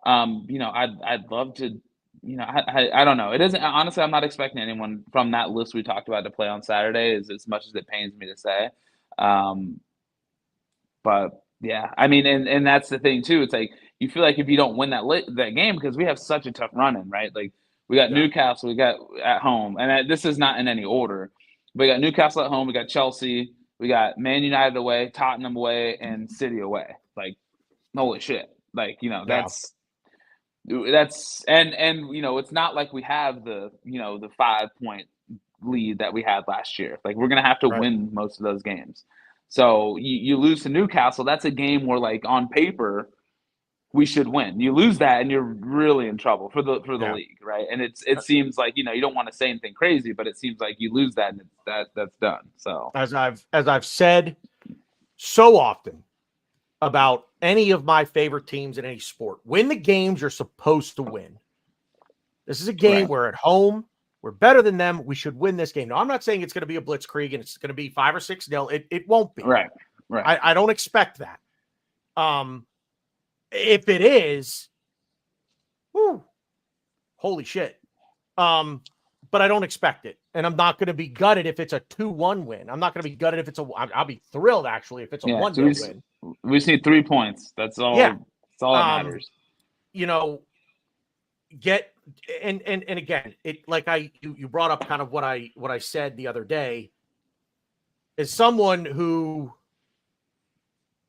I'd love to. I don't know. It isn't honestly. I'm not expecting anyone from that list we talked about to play on Saturday. As much as it pains me to say, but yeah, I mean, and that's the thing too. It's like you feel like if you don't win that game, because we have such a tough run in, right? Like we got Newcastle, we got at home, and this is not in any order. We got Newcastle at home, we got Chelsea, we got Man United away, Tottenham away, and City away. Like, holy shit! Like that's and it's not like we have the the 5-point lead that we had last year. Like we're gonna have to win most of those games. So you lose to Newcastle, that's a game where like on paper we should win. You lose that and you're really in trouble for the league, right? And it seems like you don't want to say anything crazy, but it seems like you lose that and that's done. So as I've said so often about any of my favorite teams in any sport, win the games you're supposed to win. This is a game where at home we're better than them. We should win this game. Now, I'm not saying it's going to be a blitzkrieg and it's going to be 5 or 6-0. It won't be. Right. I don't expect that. If it is, holy shit. But I don't expect it. And I'm not going to be gutted if it's a 2-1 win. I'm not going to be gutted if it's I'll be thrilled actually if it's a 1-0 win. We just need 3 points. That's all. Yeah. That's all that matters. And again, it like you brought up kind of what I said the other day. As someone who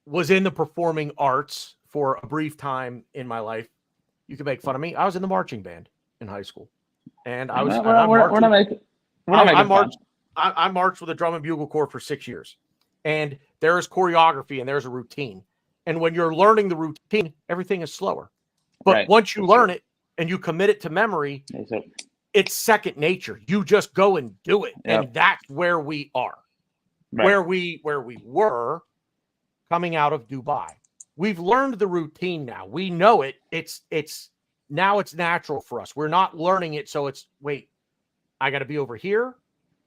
was in the performing arts for a brief time in my life, you can make fun of me. I was in the marching band in high school, and I was. I marched with a drum and bugle corps for 6 years, and there is choreography and there's a routine. And when you're learning the routine, everything is slower. But once you learn it and you commit it to memory, it's second nature. You just go and do it, and that's where we are, where we were coming out of Dubai. We've learned the routine now. We know it. It's now it's natural for us. We're not learning it. So it's, wait, I got to be over here.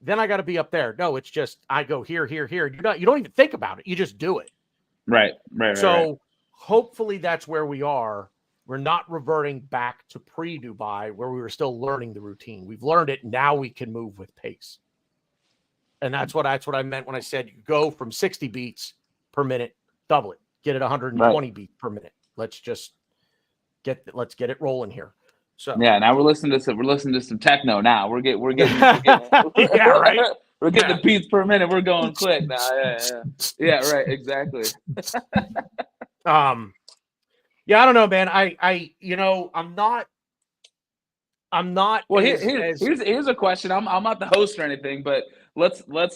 Then I got to be up there. No, it's just, I go here. You don't even think about it. You just do it. Right. So hopefully that's where we are. We're not reverting back to pre-Dubai where we were still learning the routine. We've learned it. Now we can move with pace. And that's what I meant when I said you go from 60 beats per minute, double it, get it 120 beats per minute. Let's get it rolling here. So yeah, now we're listening to some techno now. We're getting yeah, right. We're getting the beats per minute. We're going quick now. Yeah, right, exactly. Yeah, I don't know, man. I'm not. Well, here's a question. I'm not the host or anything, but let's we'll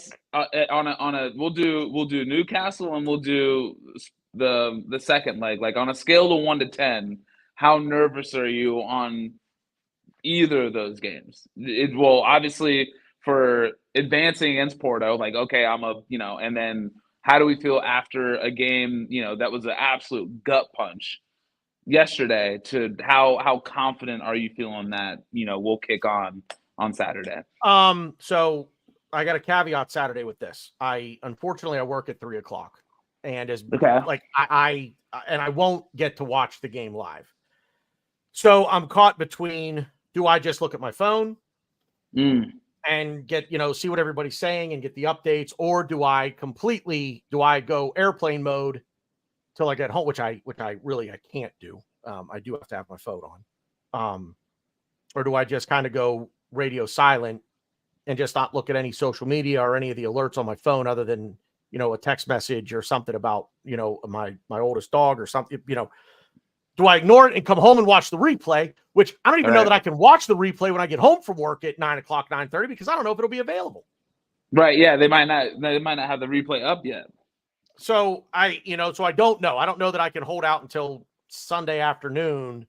do Newcastle and we'll do the second leg. Like on a scale of 1 to 10, how nervous are you on either of those games? Well, obviously for advancing against Porto, like okay, and then how do we feel after a game that was an absolute gut punch yesterday? To how confident are you feeling that we'll kick on Saturday? So I got a caveat Saturday with this. Unfortunately I work at 3:00, and I won't get to watch the game live. So I'm caught between, do I just look at my phone and get see what everybody's saying and get the updates, or do I go airplane mode till I get home, which I really can't do. I do have to have my phone on. Or do I just kind of go radio silent and just not look at any social media or any of the alerts on my phone other than, a text message or something about, my oldest dog or something, do I ignore it and come home and watch the replay, which I don't even know that I can watch the replay when I get home from work at 9:00, 9:30, because I don't know if it'll be available. Right. Yeah. They might not have the replay up yet. So I don't know. I don't know that I can hold out until Sunday afternoon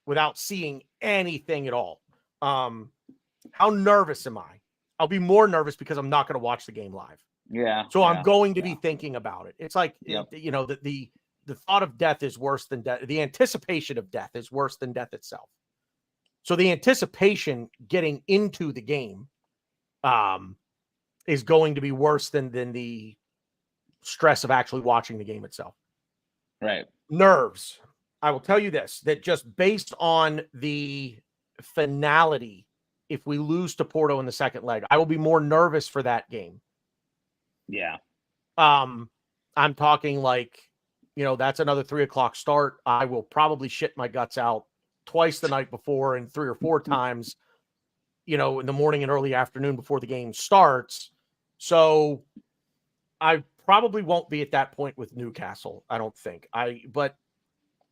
without seeing anything at all. How nervous am I? I'll be more nervous because I'm not going to watch the game live. Yeah. So I'm yeah, going to yeah. be thinking about it. It's like, Yep. the thought of death is worse than death. The anticipation of death is worse than death itself. So the anticipation getting into the game is going to be worse than the stress of actually watching the game itself. Right. Nerves. I will tell you this, that just based on the finality, if we lose to Porto in the second leg, I will be more nervous for that game. Yeah. I'm talking like, that's another 3:00 start. I will probably shit my guts out twice the night before and 3 or 4 times, in the morning and early afternoon before the game starts. So I probably won't be at that point with Newcastle. I don't think but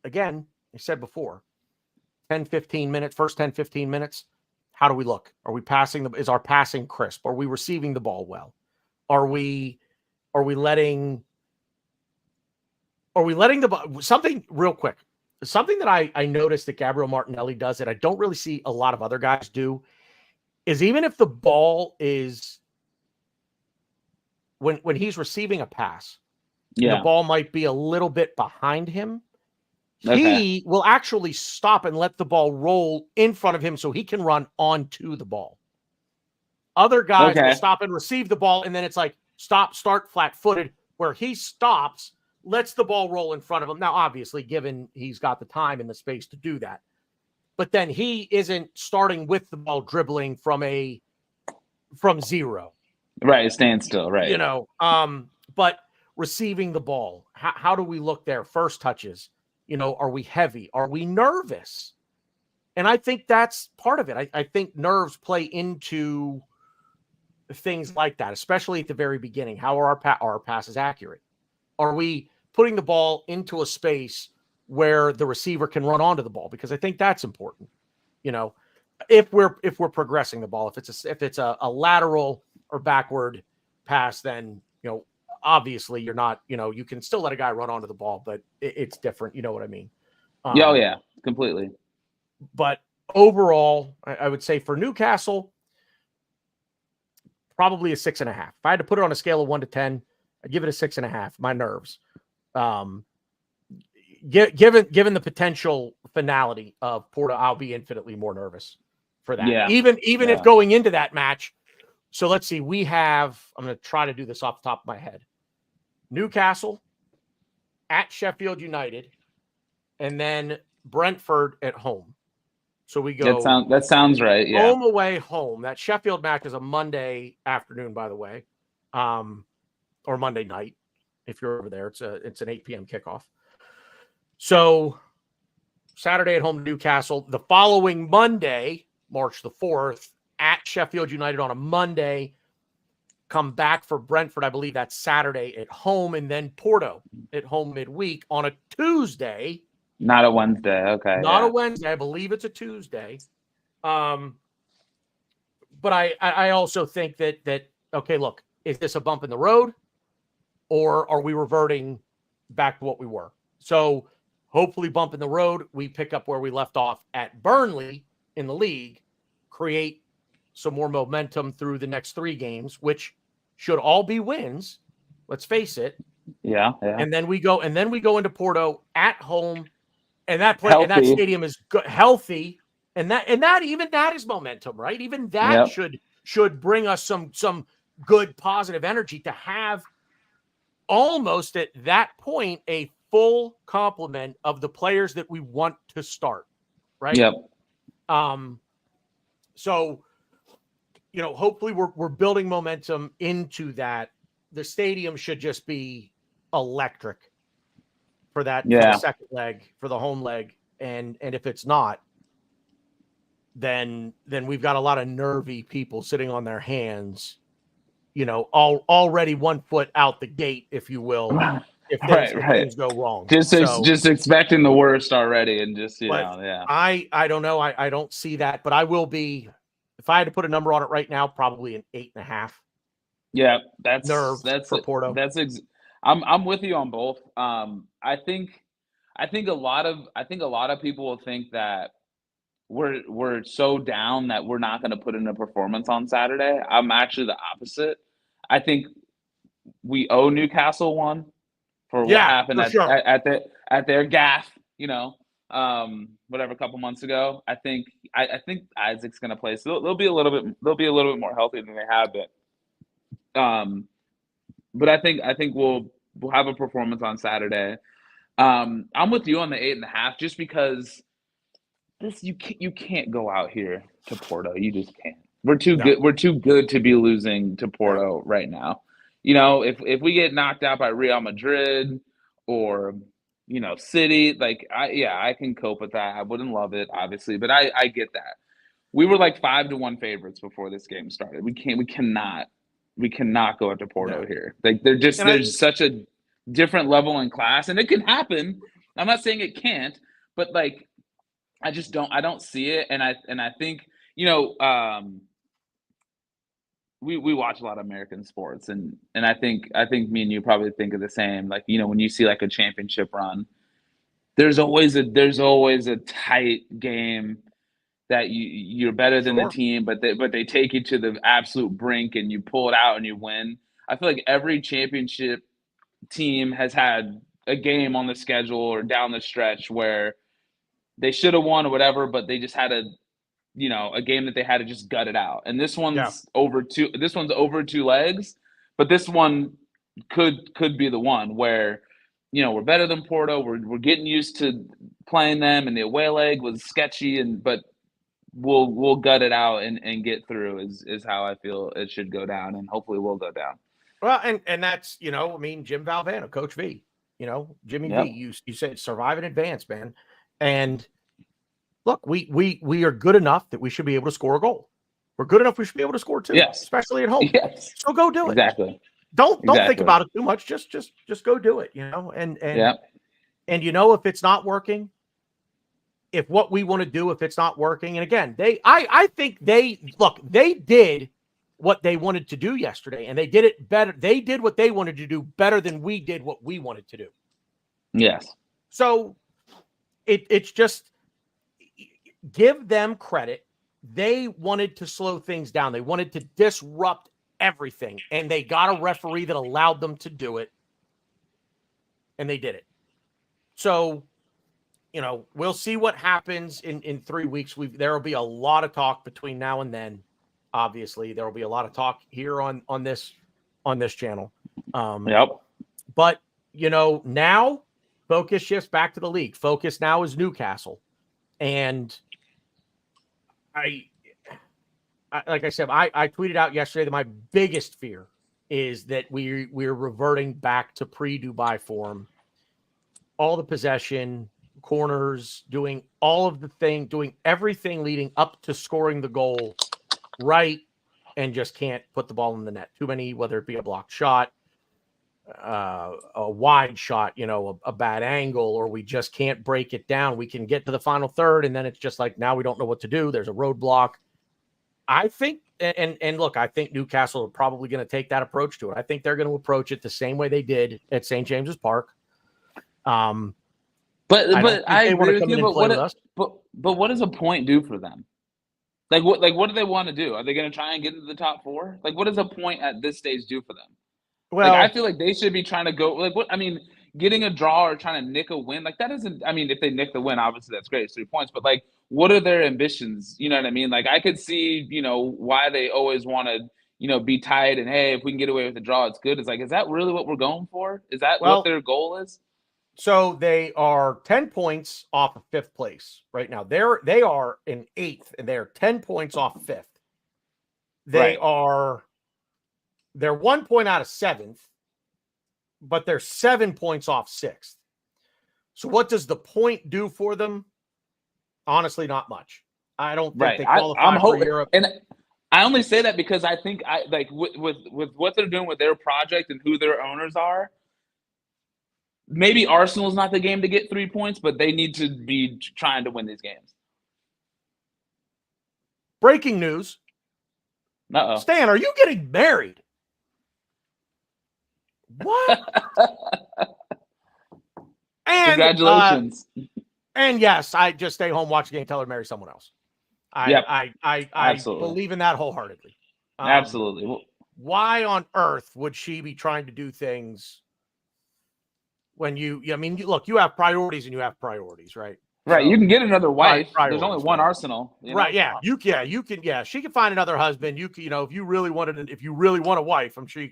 again, I said before, 10, 15 minutes, first 10, 15 minutes. How do we look? Are we passing is our passing crisp? Are we receiving the ball well? Are we letting something real quick? Something that I noticed that Gabriel Martinelli does that I don't really see a lot of other guys do is even if the ball is when he's receiving a pass, and the ball might be a little bit behind him, he will actually stop and let the ball roll in front of him so he can run onto the ball. Other guys will stop and receive the ball, and then it's like stop, start flat-footed, where he stops, lets the ball roll in front of him. Now, obviously, given he's got the time and the space to do that. But then he isn't starting with the ball dribbling from zero. Right, stand still, right. But receiving the ball, how do we look there? First touches, are we heavy? Are we nervous? And I think that's part of it. I think nerves play into things like that, especially at the very beginning. How are our passes accurate? Are we putting the ball into a space where the receiver can run onto the ball? Because I think that's important. If we're progressing the ball, if it's a lateral or backward pass, then obviously you're not. You can still let a guy run onto the ball, but it's different. You know what I mean? Yeah, completely. But overall, I would say for Newcastle, probably a 6.5. If I had to put it on a scale of 1 to 10, I'd give it a 6.5. My nerves. Given the potential finality of Porto, I'll be infinitely more nervous for that. Yeah. Even if going into that match. So let's see. I'm going to try to do this off the top of my head. Newcastle at Sheffield United, and then Brentford at home. So we go. That sounds right. Yeah. Home, away, home. That Sheffield match is a Monday afternoon, by the way, or Monday night. If you're over there, it's an 8 p.m. kickoff. So Saturday at home to Newcastle. The following Monday, March the 4th, at Sheffield United on a Monday. Come back for Brentford. I believe that's Saturday at home, and then Porto at home midweek on a Tuesday. Not a Wednesday. Okay. Not a Wednesday. I believe it's a Tuesday. But I also think that okay, look, is this a bump in the road, or are we reverting back to what we were? So hopefully bump in the road. We pick up where we left off at Burnley in the league, create some more momentum through the next 3 games, which should all be wins. Let's face it. Yeah. And then we go into Porto at home. And that stadium is healthy, and that is momentum, right? Even that should bring us some good positive energy to have almost at that point a full complement of the players that we want to start, right? Yep. So hopefully we're building momentum into that. The stadium should just be electric for that, for the second leg, for the home leg. And if it's not, then we've got a lot of nervy people sitting on their hands, already 1 foot out the gate, if you will, if things go wrong. Just expecting the worst already, and just, I don't know. I don't see that, but I will be, if I had to put a number on it right now, probably an 8.5. Yeah, that's for Porto. I'm with you on both. I think a lot of people will think that we're so down that we're not going to put in a performance on Saturday. I'm actually the opposite. I think we owe Newcastle one for what Yeah, happened for sure. at their gaff, whatever, a couple months ago. I think Isaac's going to play, so they'll be a little bit more healthy than they have been. But I think we'll have a performance on Saturday. I'm with you on the 8.5, just because you can't go out here to Porto. You just can't. We're too No. good. We're too good to be losing to Yeah. Porto right now. If we get knocked out by Real Madrid or City, I can cope with that. I wouldn't love it, obviously, but I get that. We were like 5-1 favorites before this game started. We cannot go into Porto No. here. Like there's such a different level in class, and it can happen. I'm not saying it can't, but like I don't see it, and I think we watch a lot of American sports, and I think me and you probably think of the same. Like when you see like a championship run, there's always a tight game that you're better than the Sure. team, but they take you to the absolute brink and you pull it out and you win. I feel like every championship team has had a game on the schedule or down the stretch where they should have won or whatever, but they just had a game that they had to just gut it out. And this one's over two legs, but this one could be the one where we're better than Porto. We're getting used to playing them, and the away leg was sketchy, but we'll gut it out and get through is how I feel it should go down, and hopefully we'll go down. Well, and that's Jim Valvano, Coach V, Jimmy Yep. V. You said survive in advance, man. And look, we are good enough that we should be able to score a goal. We're good enough we should be able to score 2, Yes. especially at home. Yes. So go do it. Exactly. Don't think about it too much. Just go do it, And Yep. and if it's not working, if what we want to do, if it's not working, and again, I think they did what they wanted to do yesterday, and they did it better. They did what they wanted to do better than we did what we wanted to do. Yes. So it's just give them credit. They wanted to slow things down. They wanted to disrupt everything, and they got a referee that allowed them to do it, and they did it. So, we'll see what happens in 3 weeks. There will be a lot of talk between now and then. Obviously, there will be a lot of talk here on this channel. Yep. But now focus shifts back to the league. Focus now is Newcastle, and like I said, I tweeted out yesterday that my biggest fear is that we're reverting back to pre-Dubai form. All the possession, corners, doing everything leading up to scoring the goal right, and just can't put the ball in the net. Too many, whether it be a blocked shot, a wide shot, a bad angle, or we just can't break it down. We can get to the final third, and then it's just like, now we don't know what to do. There's a roadblock. I think, and look, I think Newcastle are probably going to take that approach to it. I think they're going to approach it the same way they did at St. James's Park. But I agree with you. But what does a point do for them? Like what do they want to do? Are they going to try and get into the top 4? Like, what does a point at this stage do for them? Well, I feel like they should be trying to go getting a draw or trying to nick a win, like that isn't. If they nick the win, obviously that's great, it's 3 points. But like, what are their ambitions? You know what I mean? Like, I could see why they always want to be tight, and hey, if we can get away with the draw, it's good. It's like, is that really what we're going for? Is that what their goal is? So they are 10 points off of 5th place right now. They are in 8th, and they're 10 points off 5th. They're 1 point out of 7th, but they're 7 points off 6th. So what does the point do for them? Honestly, not much. I don't think they qualify for Europe. And I only say that because I think with what they're doing with their project and who their owners are, maybe Arsenal's not the game to get 3 points, but they need to be trying to win these games. Breaking news. Uh-oh. Stan, are you getting married? What? And congratulations. And yes, I just stay home, watch the game, tell her to marry someone else. I Absolutely. believe in that wholeheartedly. Absolutely. Well, Why on earth would she be trying to do things when I mean, look, you have priorities and you have priorities, right? right. So, You can get another wife. There's only priorities, one right? arsenal. Right. Yeah. You can. Yeah. She can find another husband. You can, if you really if you really want a wife, I'm sure,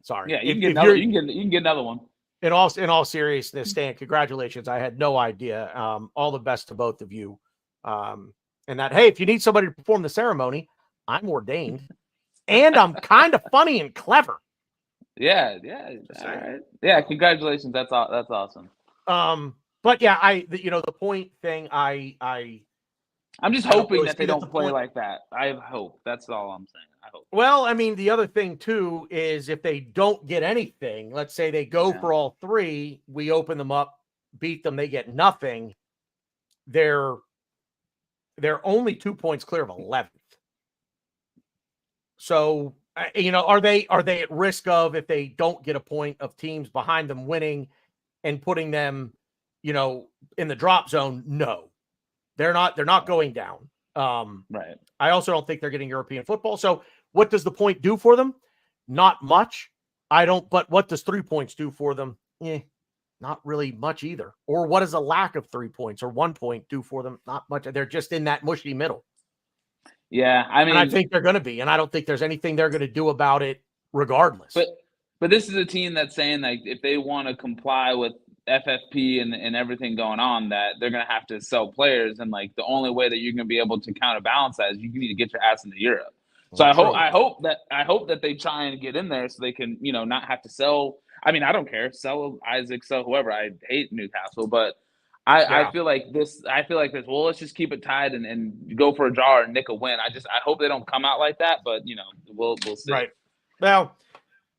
sorry. Yeah, you can If get another. you're You can get another one. in all seriousness, Stan, congratulations. I had no idea. All the best to both of you. And that, hey, if you need somebody to perform the ceremony, I'm ordained and I'm kind of funny and clever. Yeah. All right. Yeah. Congratulations. That's awesome. But yeah, the point thing, I'm just I don't hoping really that see they that don't play like that. I hope. That's all I'm saying. I hope. Well, I mean, the other thing too is if they don't get anything, let's say they go for all three, we open them up, beat them, they get nothing. They're only 2 points clear of 11th. So, are they at risk of, if they don't get a point, of teams behind them winning and putting them, in the drop zone? No, they're not going down. Right. I also don't think they're getting European football. So what does the point do for them? Not much. But what does 3 points do for them? Not really much either. Or what does a lack of 3 points or 1 point do for them? Not much. They're just in that mushy middle. Yeah. I mean, and I think they're going to be, and I don't think there's anything they're going to do about it regardless. But this is a team that's saying, like, if they want to comply with FFP and everything going on, that they're going to have to sell players, and like the only way that you're going to be able to counterbalance that is you need to get your ass into Europe. So I hope that they try and get in there so they can, not have to sell. I mean, I don't care, sell Isaac, sell whoever. I hate Newcastle, but I feel like this. Well, let's just keep it tied and go for a draw or nick a win. I hope they don't come out like that, but we'll see. Right. Well,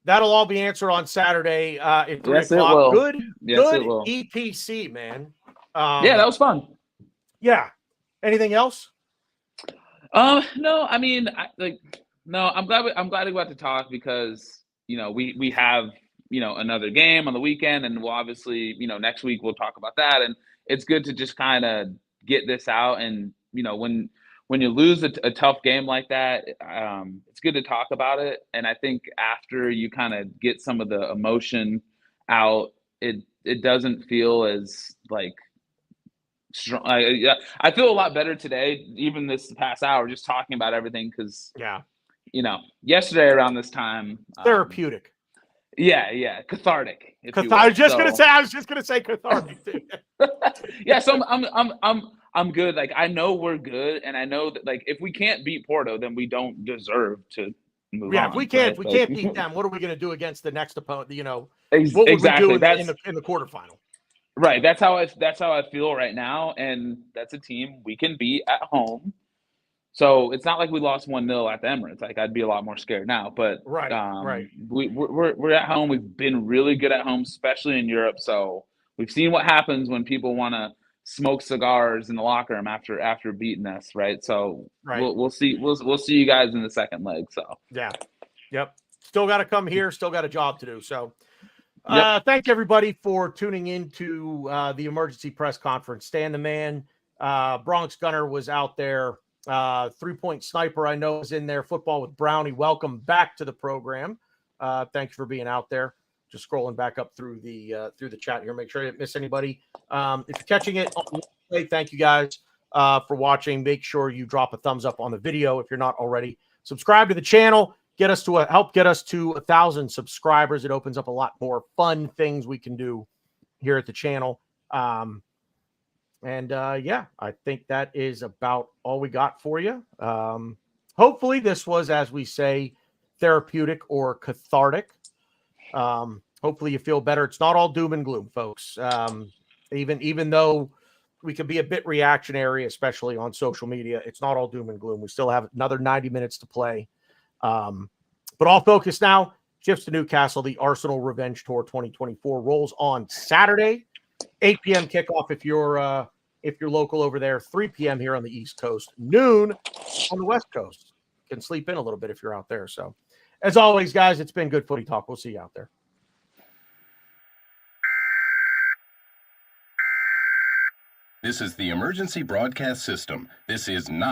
that'll all be answered on Saturday at 3 yes, o'clock. It will. Good EPC, man. Yeah, that was fun. Yeah. Anything else? No. I mean, no. I'm glad we got to talk because we have another game on the weekend, and we'll obviously next week we'll talk about that, and it's good to just kind of get this out, and when you lose a tough game like that, it's good to talk about it. And I think after you kind of get some of the emotion out, it doesn't feel as like strong. I feel a lot better today, even this past hour, just talking about everything, because yesterday around this time, therapeutic. Cathartic. I was just gonna say cathartic too. Yeah, so I'm good. Like, I know we're good, and I know that, like, if we can't beat Porto, then we don't deserve to move on. If we can't beat them, what are we going to do against the next opponent? What would exactly. we do in the quarterfinal? Right. That's how I feel right now, and that's a team we can beat at home. So it's not like we lost 1-0 at the Emirates. Like, I'd be a lot more scared now. But right. We're at home. We've been really good at home, especially in Europe. So we've seen what happens when people want to smoke cigars in the locker room after beating us, right? So we'll see. We'll see you guys in the second leg. So yep. Still got to come here. Still got a job to do. So thank everybody for tuning into the emergency press conference. Stan the Man, Bronx Gunner was out there. 3-point sniper, I know, is in there. Football with Brownie. Welcome back to the program. Thanks for being out there. Just scrolling back up through the chat here. Make sure you didn't miss anybody. If you're catching it, thank you guys for watching. Make sure you drop a thumbs up on the video if you're not already. Subscribe to the channel. Help get us to 1,000 subscribers. It opens up a lot more fun things we can do here at the channel. I think that is about all we got for you. Hopefully this was, as we say, therapeutic or cathartic. Hopefully you feel better. It's not all doom and gloom, folks. Even though we can be a bit reactionary, especially on social media, it's not all doom and gloom. We still have another 90 minutes to play. But all focus now shifts to Newcastle. The Arsenal Revenge Tour 2024 rolls on Saturday, 8 p.m. kickoff if you're local over there, 3 p.m. here on the East Coast, noon on the West Coast. You can sleep in a little bit if you're out there. So, as always, guys, it's been good footy talk. We'll see you out there. This is the emergency broadcast system. This is not